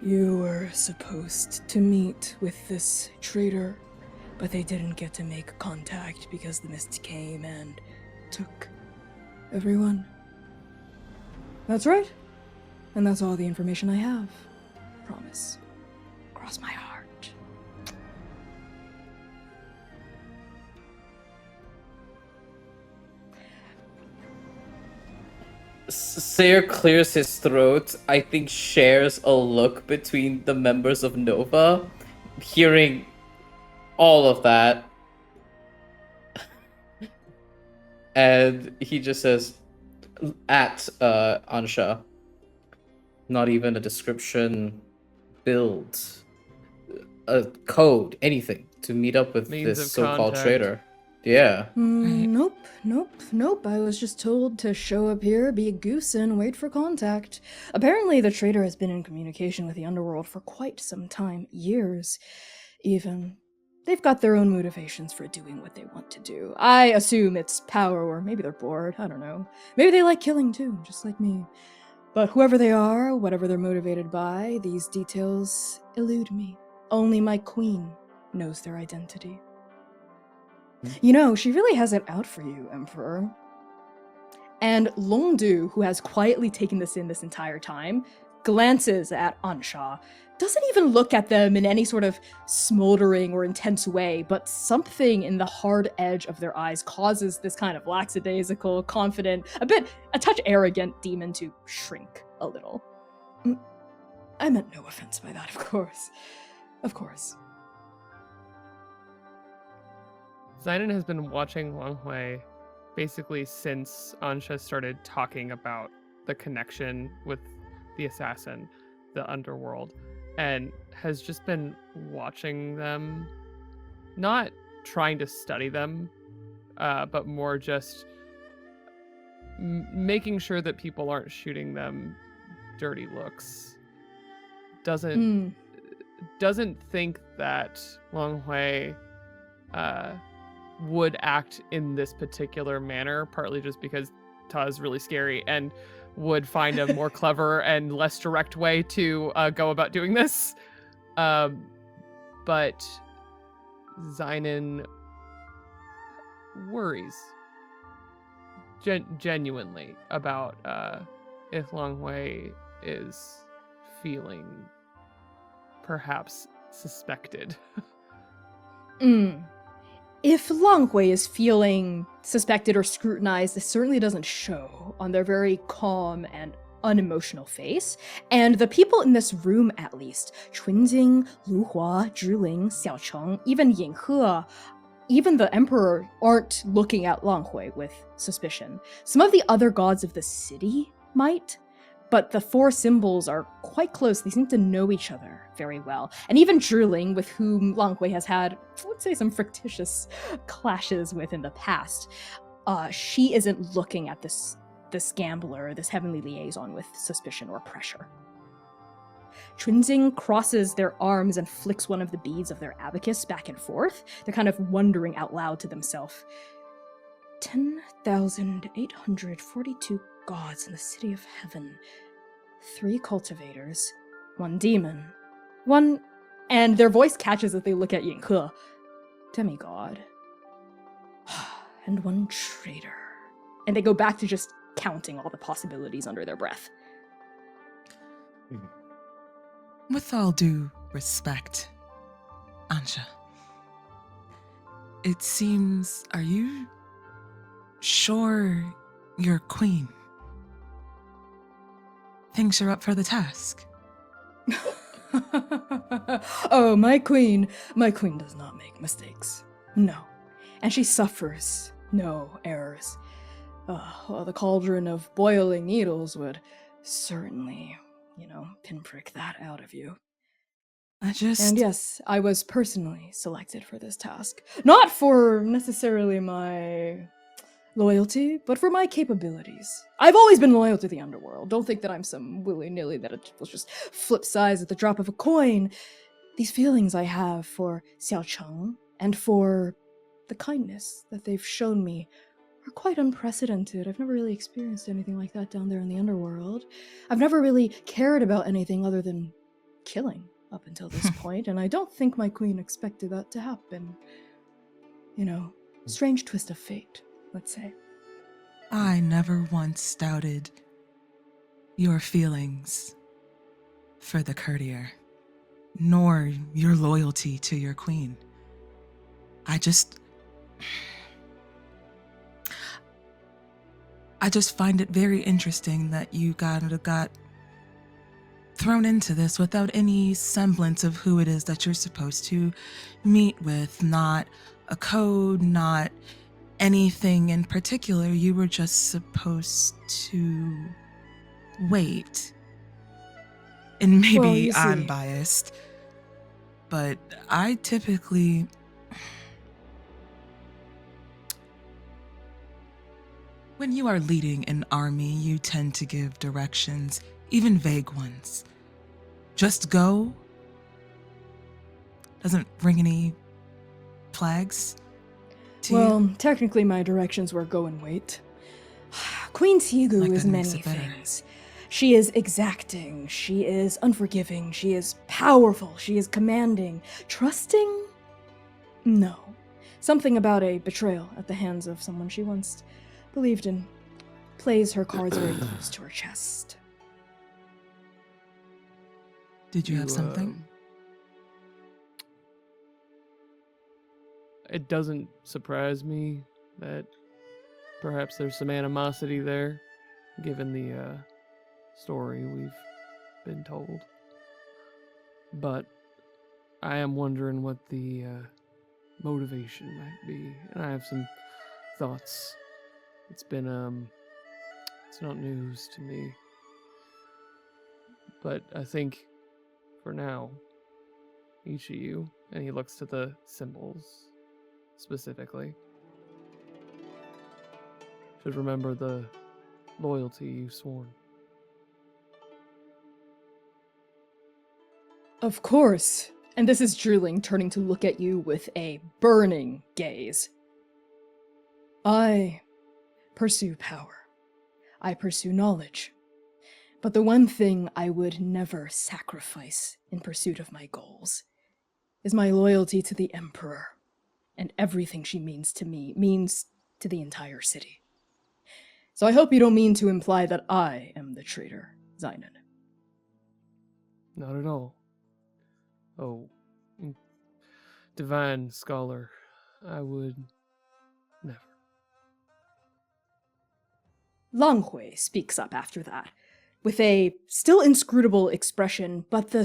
you were supposed to meet with this traitor, but they didn't get to make contact because the mist came and took everyone. That's right. And that's all the information I have. Promise. Cross my heart. Seir clears his throat, I think shares a look between the members of Nova, hearing all of that. And he just says, at Ansha, not even a description, build, a code, anything to meet up with Means of this so-called contact. traitor. Yeah. Nope. I was just told to show up here, be a goose, and wait for contact. Apparently, the traitor has been in communication with the underworld for quite some time, years, even. They've got their own motivations for doing what they want to do. I assume it's power, or maybe they're bored, I don't know. Maybe they like killing too, just like me. But whoever they are, whatever they're motivated by, these details elude me. Only my queen knows their identity. You know, she really has it out for you, Emperor. And Longdu, who has quietly taken this in this entire time, glances at Ansha, doesn't even look at them in any sort of smoldering or intense way, but something in the hard edge of their eyes causes this kind of lackadaisical, confident, a touch arrogant demon to shrink a little. I meant no offense by that, of course. Of course. Xainan has been watching Langhui basically since Ansha started talking about the connection with the assassin, the underworld, and has just been watching them, not trying to study them, but more just making sure that people aren't shooting them dirty looks. Doesn't think that Langhui would act in this particular manner, partly just because Ta is really scary and would find a more clever and less direct way to go about doing this. But Xainan worries genuinely about if Langhui is feeling perhaps suspected. If Langhui is feeling suspected or scrutinized, this certainly doesn't show on their very calm and unemotional face. And the people in this room, at least, Chunjing, Lu Hua, Zhiling, Xiaocheng, even Yinghe, even the Emperor aren't looking at Langhui with suspicion. Some of the other gods of the city might, but the four symbols are quite close. They seem to know each other very well. And even Zhiling, with whom Langhui has had, let's say, some fictitious clashes with in the past, she isn't looking at this gambler, this heavenly liaison with suspicion or pressure. Chunjing crosses their arms and flicks one of the beads of their abacus back and forth. They're kind of wondering out loud to themselves. 10,842 gods in the city of heaven. 3 cultivators, 1 demon, 1... And their voice catches as they look at Yinghe. Demigod. And 1 traitor. And they go back to just counting all the possibilities under their breath. With all due respect, Ansha, it seems, are you sure you're queen? Thinks you're up for the task? Oh, my queen does not make mistakes. No. And she suffers no errors. Well, the cauldron of boiling needles would certainly, pinprick that out of you. And yes, I was personally selected for this task. Not for necessarily my loyalty, but for my capabilities. I've always been loyal to the underworld. Don't think that I'm some willy-nilly that it will just flip sides at the drop of a coin. These feelings I have for Xiaocheng and for the kindness that they've shown me are quite unprecedented. I've never really experienced anything like that down there in the underworld. I've never really cared about anything other than killing up until this point, and I don't think my queen expected that to happen. You know, strange twist of fate, let's say. I never once doubted your feelings for the courtier, nor your loyalty to your queen. I just find it very interesting that you got thrown into this without any semblance of who it is that you're supposed to meet with, not a code, not anything in particular. You were just supposed to wait. And maybe Well, you I'm see. biased, but I typically when you are leading an army, you tend to give directions, even vague ones. Just go doesn't ring any flags to Well, you. technically my directions were go and wait. Queen Tigu Like, is that makes many it better. things. She is exacting, she is unforgiving, she is powerful, she is commanding. Trusting? No. Something about a betrayal at the hands of someone she once believed in plays her cards very close to her chest. Did you have something? It doesn't surprise me that perhaps there's some animosity there, given the story we've been told. But I am wondering what the motivation might be, and I have some thoughts. It's been it's not news to me, but I think for now, each of you, and he looks to the symbols specifically, should remember the loyalty you've sworn. Of course. And this is Drooling turning to look at you with a burning gaze. I pursue power. I pursue knowledge. But the one thing I would never sacrifice in pursuit of my goals is my loyalty to the Emperor, and everything she means to me means to the entire city. So I hope you don't mean to imply that I am the traitor, Xainan. Not at all. Oh, divine scholar, I would never. Lang Hui speaks up after that, with a still inscrutable expression, but the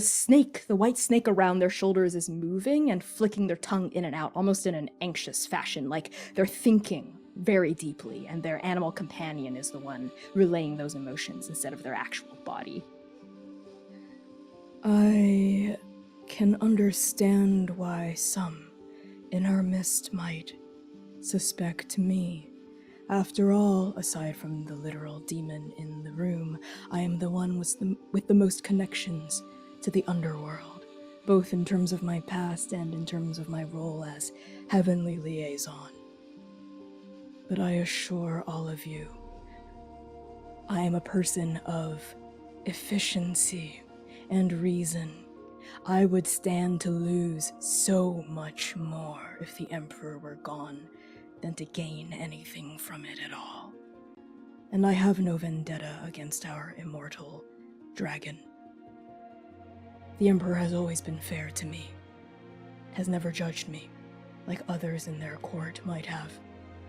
white snake around their shoulders is moving and flicking their tongue in and out, almost in an anxious fashion, like they're thinking very deeply, and their animal companion is the one relaying those emotions instead of their actual body. I can understand why some in our midst might suspect me. After all, aside from the literal demon in the room, I am the one with the most connections to the underworld, both in terms of my past and in terms of my role as heavenly liaison. But I assure all of you, I am a person of efficiency and reason. I would stand to lose so much more if the Emperor were gone than to gain anything from it at all. And I have no vendetta against our immortal dragon. The Emperor has always been fair to me, has never judged me, like others in their court might have,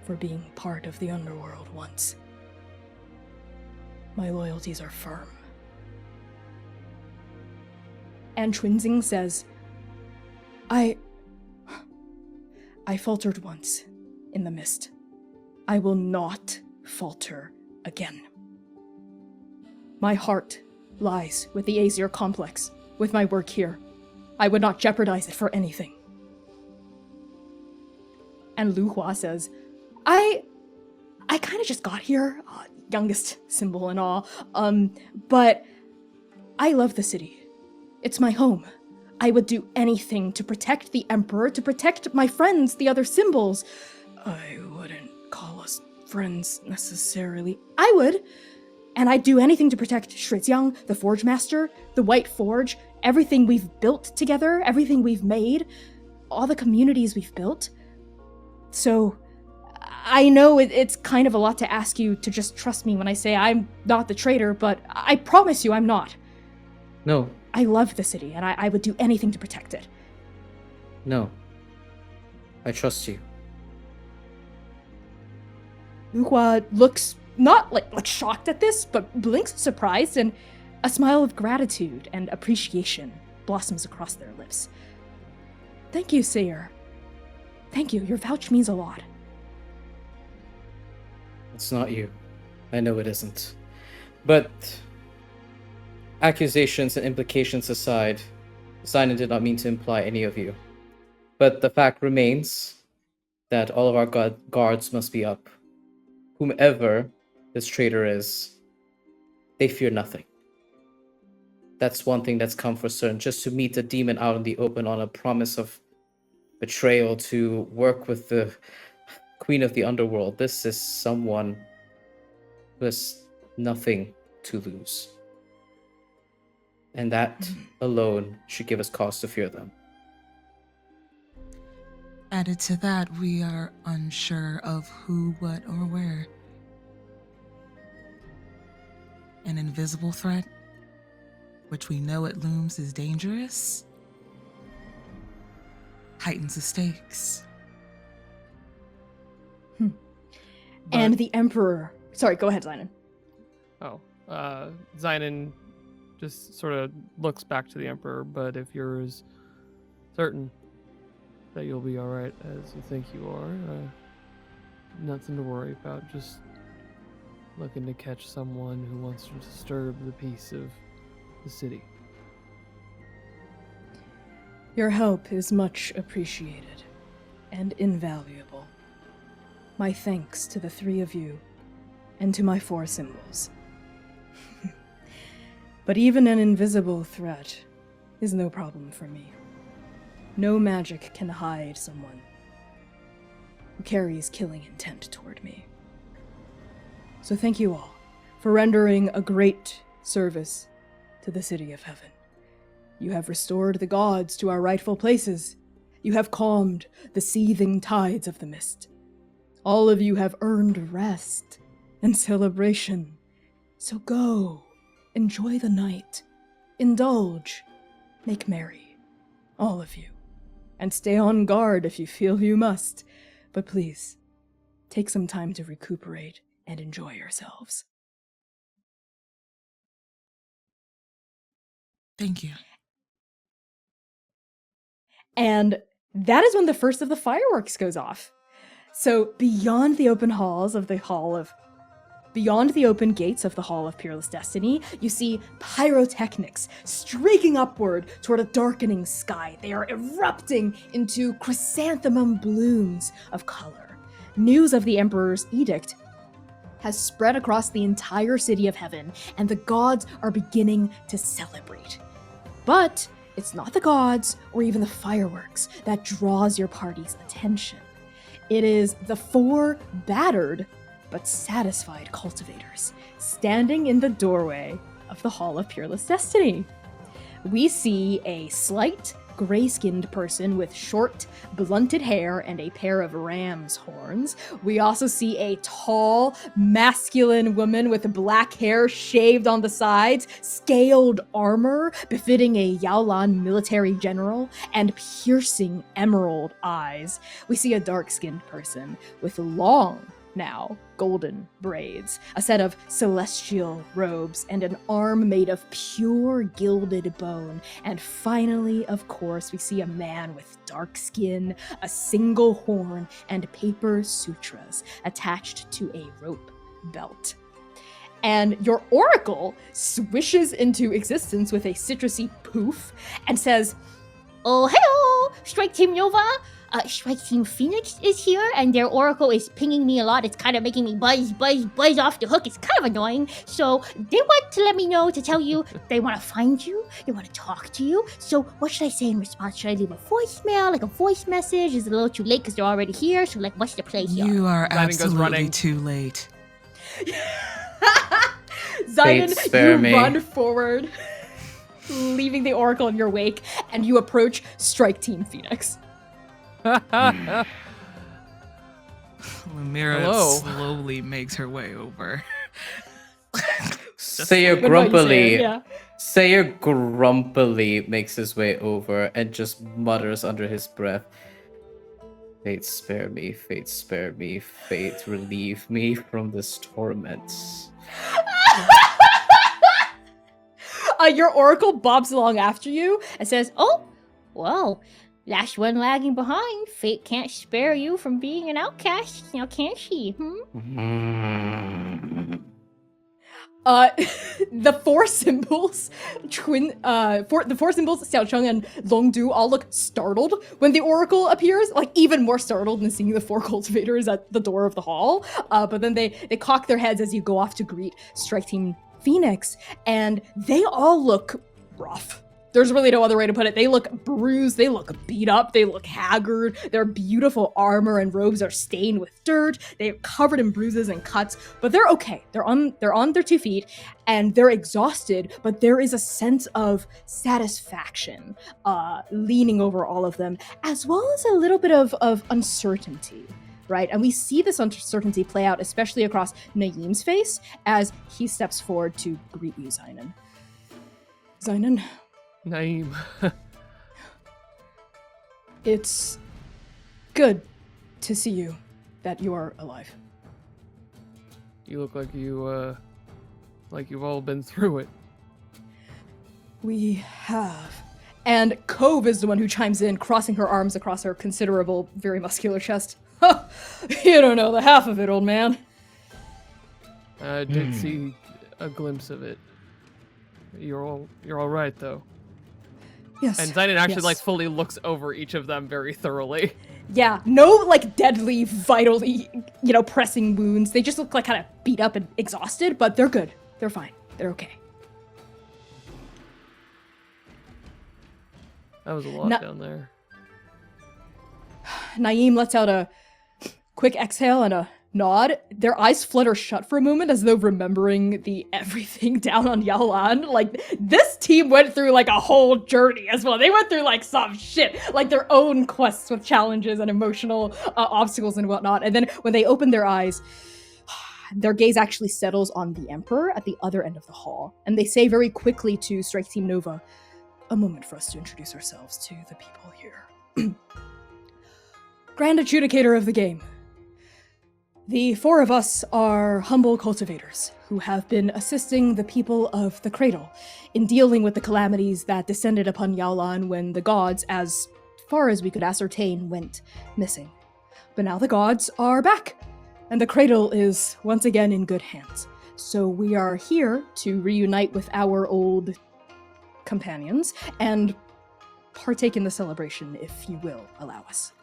for being part of the underworld once. My loyalties are firm. And Chunxing says, I faltered once in the mist. I will not falter again. My heart lies with the Aesir complex, with my work here. I would not jeopardize it for anything. And Lu Hua says, I kind of just got here, youngest symbol and all, but I love the city. It's my home. I would do anything to protect the Emperor, to protect my friends, the other symbols. I wouldn't call us friends necessarily. I would. And I'd do anything to protect Shijiang, the Forge Master, the White Forge, everything we've built together, everything we've made, all the communities we've built. So, I know it's kind of a lot to ask you to just trust me when I say I'm not the traitor, but I promise you I'm not. No. I love the city, and I would do anything to protect it. No. I trust you. Lu Hua looks not like shocked at this, but blinks surprised, and a smile of gratitude and appreciation blossoms across their lips. Thank you, Seir. Thank you. Your vouch means a lot. It's not you. I know it isn't. But accusations and implications aside, Xainan did not mean to imply any of you. But the fact remains that all of our guards must be up. Whomever this traitor is, they fear nothing. That's one thing that's come for certain. Just to meet a demon out in the open on a promise of betrayal to work with the Queen of the Underworld, this is someone who has nothing to lose. And that alone should give us cause to fear them. Added to that, we are unsure of who, what, or where. An invisible threat, which we know it looms is dangerous, heightens the stakes. And the Emperor... Sorry, go ahead, Xainan. Xainan just sort of looks back to the Emperor, but if you're as certain that you'll be alright as you think you are, nothing to worry about. Just looking to catch someone who wants to disturb the peace of the city. Your help is much appreciated and invaluable. My thanks to the three of you and to my 4 symbols. But even an invisible threat is no problem for me. No magic can hide someone who carries killing intent toward me. So thank you all for rendering a great service to the City of Heaven. You have restored the gods to our rightful places. You have calmed the seething tides of the mist. All of you have earned rest and celebration. So go, enjoy the night, indulge, make merry, all of you. And stay on guard if you feel you must. But please, take some time to recuperate and enjoy yourselves. Thank you. And that is when the first of the fireworks goes off. So beyond the open gates of the Hall of Peerless Destiny, you see pyrotechnics streaking upward toward a darkening sky. They are erupting into chrysanthemum blooms of color. News of the Emperor's edict has spread across the entire City of Heaven, and the gods are beginning to celebrate. But it's not the gods or even the fireworks that draws your party's attention. It is the 4 battered but satisfied cultivators standing in the doorway of the Hall of Peerless Destiny. We see a slight, gray-skinned person with short, blunted hair and a pair of ram's horns. We also see a tall, masculine woman with black hair shaved on the sides, scaled armor befitting a Yaolan military general, and piercing emerald eyes. We see a dark-skinned person with long, now golden braids, a set of celestial robes, and an arm made of pure gilded bone. And finally, of course, we see a man with dark skin, a single horn, and paper sutras attached to a rope belt. And your oracle swishes into existence with a citrusy poof and says, Oh, hello! Strike Team Nova! Strike Team Phoenix is here, and their oracle is pinging me a lot. It's kind of making me buzz off the hook. It's kind of annoying. So they want to let me know to tell you they want to find you. They want to talk to you. So what should I say in response? Should I leave a voicemail, like a voice message? Is it a little too late because they're already here? So like, what's the play here? You are Xainan goes absolutely running. too late. Xainan, spare you me. run forward, leaving the oracle in your wake, and you approach Strike Team Phoenix. Lumièra Hello. slowly makes her way over. Seir What about you, grumpily. Seir? Yeah. Seir grumpily makes his way over and just mutters under his breath, "Fate spare me, fate spare me, fate relieve me from this torment." Your oracle bobs along after you and says, Oh, well, last one lagging behind. Fate can't spare you from being an outcast, now can she? the four symbols, the four symbols, Xiaocheng and Longdu, all look startled when the oracle appears, like even more startled than seeing the four cultivators at the door of the hall. But then they cock their heads as you go off to greet Strike Team Phoenix, and they all look rough. There's really no other way to put it. They look bruised, they look beat up, they look haggard. Their beautiful armor and robes are stained with dirt. They're covered in bruises and cuts, but they're okay. They're on their 2 feet, and they're exhausted, but there is a sense of satisfaction leaning over all of them, as well as a little bit of uncertainty. Right? And we see this uncertainty play out, especially across Naeem's face, as he steps forward to greet you, Xainan. Xainan, Naeem. it's good to see you, that you are alive. You look like you've all been through it. We have. And Cove is the one who chimes in, crossing her arms across her considerable, very muscular chest. You don't know the half of it, old man. I did see a glimpse of it. You're all right though. Yes. And Xainan actually yes. like fully looks over each of them very thoroughly. Yeah, no like deadly, vitally, pressing wounds. They just look like kind of beat up and exhausted, but they're good. They're fine. They're okay. That was a lot down there. Naeem lets out a quick exhale and a nod. Their eyes flutter shut for a moment as though remembering the everything down on Yaolan. Like, this team went through like a whole journey as well. They went through like some shit, like their own quests with challenges and emotional obstacles and whatnot. And then when they open their eyes, their gaze actually settles on the Emperor at the other end of the hall. And they say very quickly to Strike Team Nova, "A moment for us to introduce ourselves to the people here." Grand Adjudicator of the game. The 4 of us are humble cultivators who have been assisting the people of the Cradle in dealing with the calamities that descended upon Yaolan when the gods, as far as we could ascertain, went missing. But now the gods are back, and the Cradle is once again in good hands. So we are here to reunite with our old companions and partake in the celebration, if you will allow us.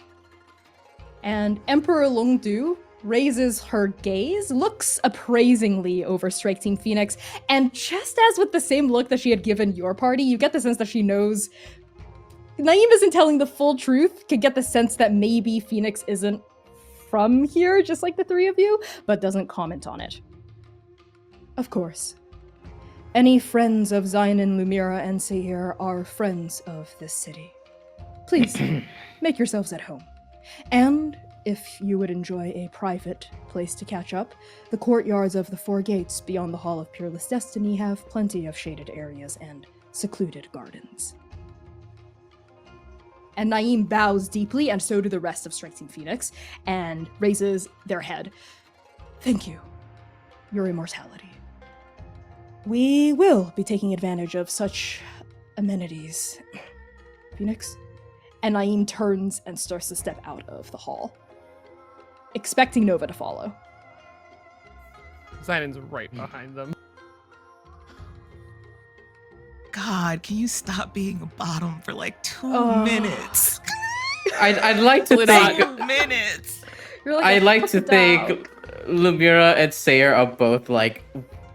And Emperor Longdu raises her gaze, looks appraisingly over Strike Team Phoenix, and just as with the same look that she had given your party, you get the sense that she knows Naeem isn't telling the full truth, can get the sense that maybe Phoenix isn't from here, just like the 3 of you, but doesn't comment on it. Of course. Any friends of Xainan, Lumièra, and Seir are friends of this city. Please, make yourselves at home. And if you would enjoy a private place to catch up, the courtyards of the 4 gates beyond the Hall of Peerless Destiny have plenty of shaded areas and secluded gardens. And Naeem bows deeply, and so do the rest of Strike Team Phoenix, and raises their head. Thank you. Your immortality. We will be taking advantage of such amenities. Phoenix? And Naeem turns and starts to step out of the hall, expecting Nova to follow. Xainan's right behind them. God, can you stop being a bottom for like 2 minutes? I'd like to Totally think. 2 minutes. You're like I'd a like to think crocodile. Lumièra and Seir are both like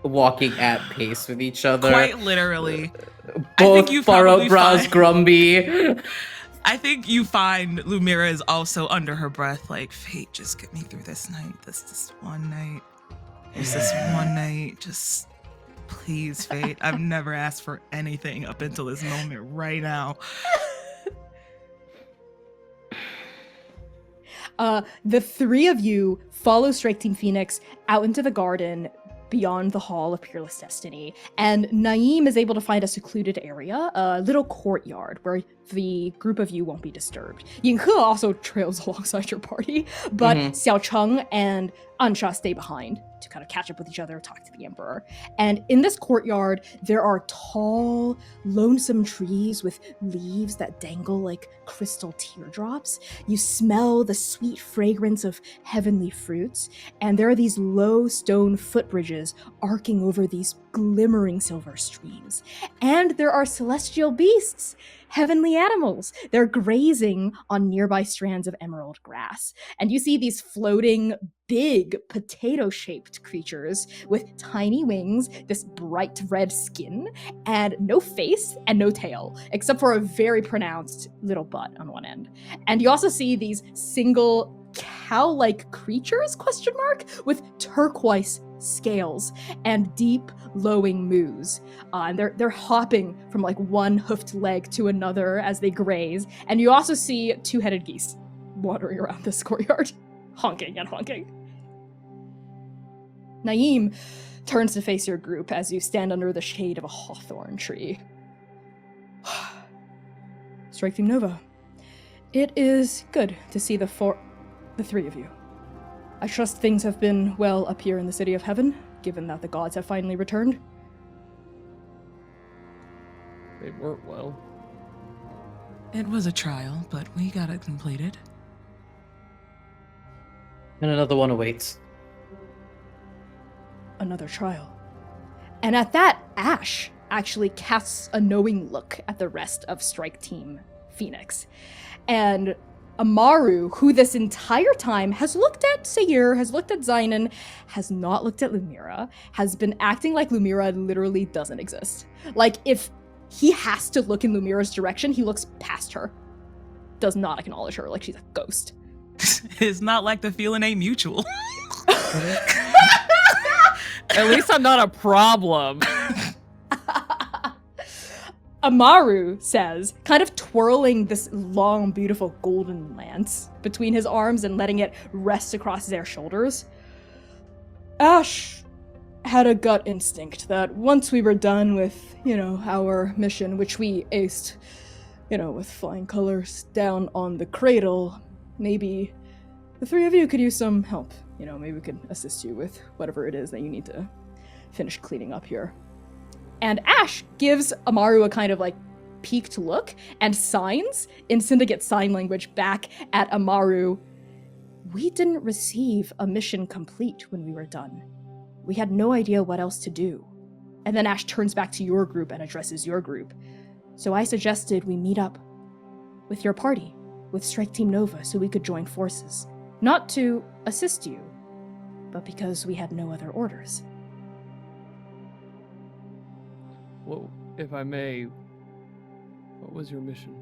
walking at pace with each other. Quite literally. I Both think you furrowed probably brows, find- grumpy. I think you find Lumièra is also under her breath, like, fate, just get me through this night. This one night. Just this one night. Just please, fate. I've never asked for anything up until this moment right now. The three of you follow Strike Team Phoenix out into the garden beyond the Hall of Peerless Destiny, and Naeem is able to find a secluded area, a little courtyard where the group of you won't be disturbed. Yinghe also trails alongside your party, but Xiao Cheng and Ansha stay behind to kind of catch up with each other, talk to the Emperor. And in this courtyard, there are tall, lonesome trees with leaves that dangle like crystal teardrops. You smell the sweet fragrance of heavenly fruits, and there are these low stone footbridges arcing over these glimmering silver streams. And there are celestial beasts, heavenly animals. They're grazing on nearby strands of emerald grass. And you see these floating, big, potato-shaped creatures with tiny wings, this bright red skin, and no face and no tail, except for a very pronounced little butt on one end. And you also see these single cow-like creatures, with turquoise scales and deep lowing moos. And they're hopping from like one hoofed leg to another as they graze. And you also see two-headed geese wandering around this courtyard, honking and honking. Naeem turns to face your group as you stand under the shade of a hawthorn tree. Strike Team Nova, it is good to see the three of you. I trust things have been well up here in the City of Heaven, given that the gods have finally returned. They weren't well. It was a trial, but we got it completed. And another one awaits. Another trial. And at that, Ash actually casts a knowing look at the rest of Strike Team Phoenix. And Amaru, who this entire time has looked at Seir, has looked at Xainan, has not looked at Lumièra, has been acting like Lumièra literally doesn't exist. Like, if he has to look in Lumièra's direction, he looks past her. Does not acknowledge her like she's a ghost. It's not like the feeling ain't mutual. At least I'm not a problem. Amaru says, kind of twirling this long, beautiful golden lance between his arms and letting it rest across their shoulders. Ash had a gut instinct that once we were done with, our mission, which we aced, with flying colors down on the cradle, maybe the three of you could use some help. Maybe we could assist you with whatever it is that you need to finish cleaning up here. And Ash gives Amaru a kind of like peaked look and signs in Syndicate sign language back at Amaru. We didn't receive a mission complete when we were done. We had no idea what else to do. And then Ash turns back to your group and addresses your group. So I suggested we meet up with your party, with Strike Team Nova, so we could join forces. Not to assist you, but because we had no other orders. Well, if I may, what was your mission?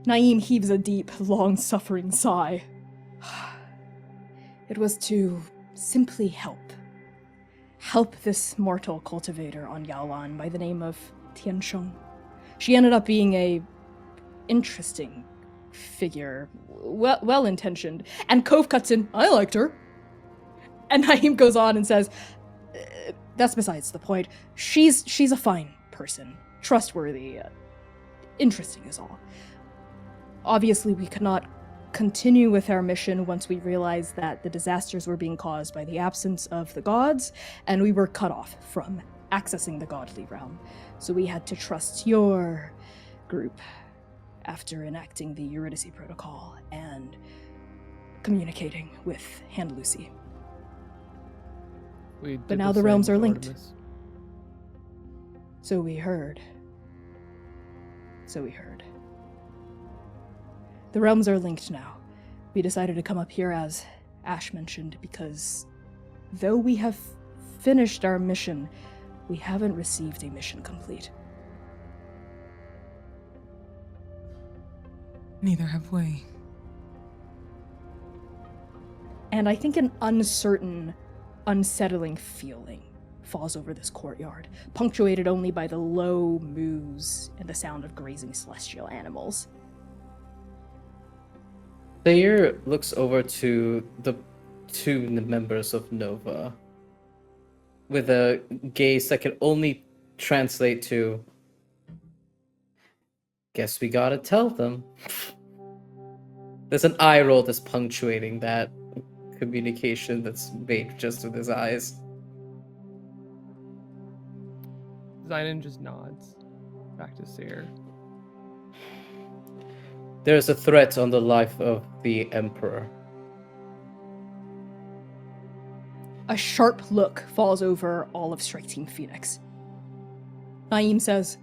Naeem heaves a deep, long-suffering sigh. It was to simply help. Help this mortal cultivator on Yaolan by the name of Tiansheng. She ended up being a interesting figure, well-intentioned. And Cove cuts in, I liked her. And Naeem goes on and says, that's besides the point. She's a fine person, trustworthy, interesting is all. Obviously, we could not continue with our mission once we realized that the disasters were being caused by the absence of the gods, and we were cut off from accessing the godly realm. So we had to trust your group after enacting the Eurydice Protocol and communicating with Hand Lucy. We But did now the the realms same are with linked. Artemis. So we heard. So we heard. The realms are linked now. We decided to come up here, as Ash mentioned, because though we have finished our mission, we haven't received a mission complete. Neither have we. And I think an uncertain, unsettling feeling falls over this courtyard, punctuated only by the low moos and the sound of grazing celestial animals. Seir looks over to the two members of Nova with a gaze that can only translate to, guess we gotta tell them. There's an eye roll that's punctuating that communication that's made just with his eyes. Xainan just nods back to Seir. There's a threat on the life of the Emperor. A sharp look falls over all of Strike Team Phoenix. Naeem says,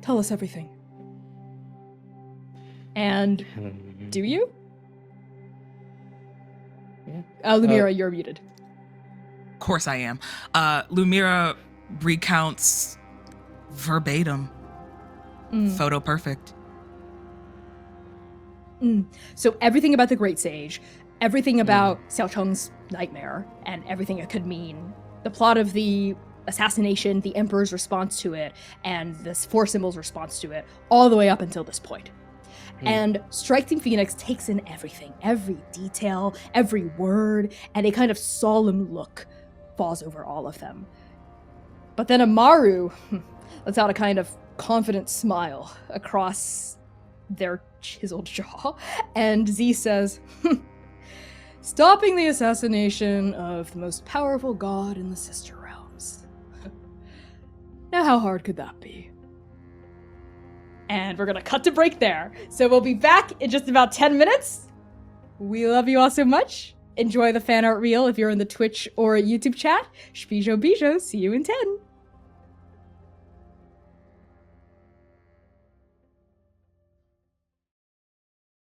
"Tell us everything." And do you? Yeah. Lumièra, you're muted. Of course I am. Lumièra recounts verbatim. Photo perfect. So everything about the Great Sage, everything about Xiao Cheng's nightmare, and everything it could mean, the plot of the assassination, the Emperor's response to it, and the Four Symbols' response to it, all the way up until this point. And Strike Team Phoenix takes in everything, every detail, every word, and a kind of solemn look falls over all of them. But then Amaru lets out a kind of confident smile across their chiseled jaw, and Z says, "Stopping the assassination of the most powerful god in the Sister Realms. Now how hard could that be?" And we're gonna cut to break there. So we'll be back in just about 10 minutes. We love you all so much. Enjoy the fan art reel if you're in the Twitch or YouTube chat. Shpijo Bijo, see you in 10.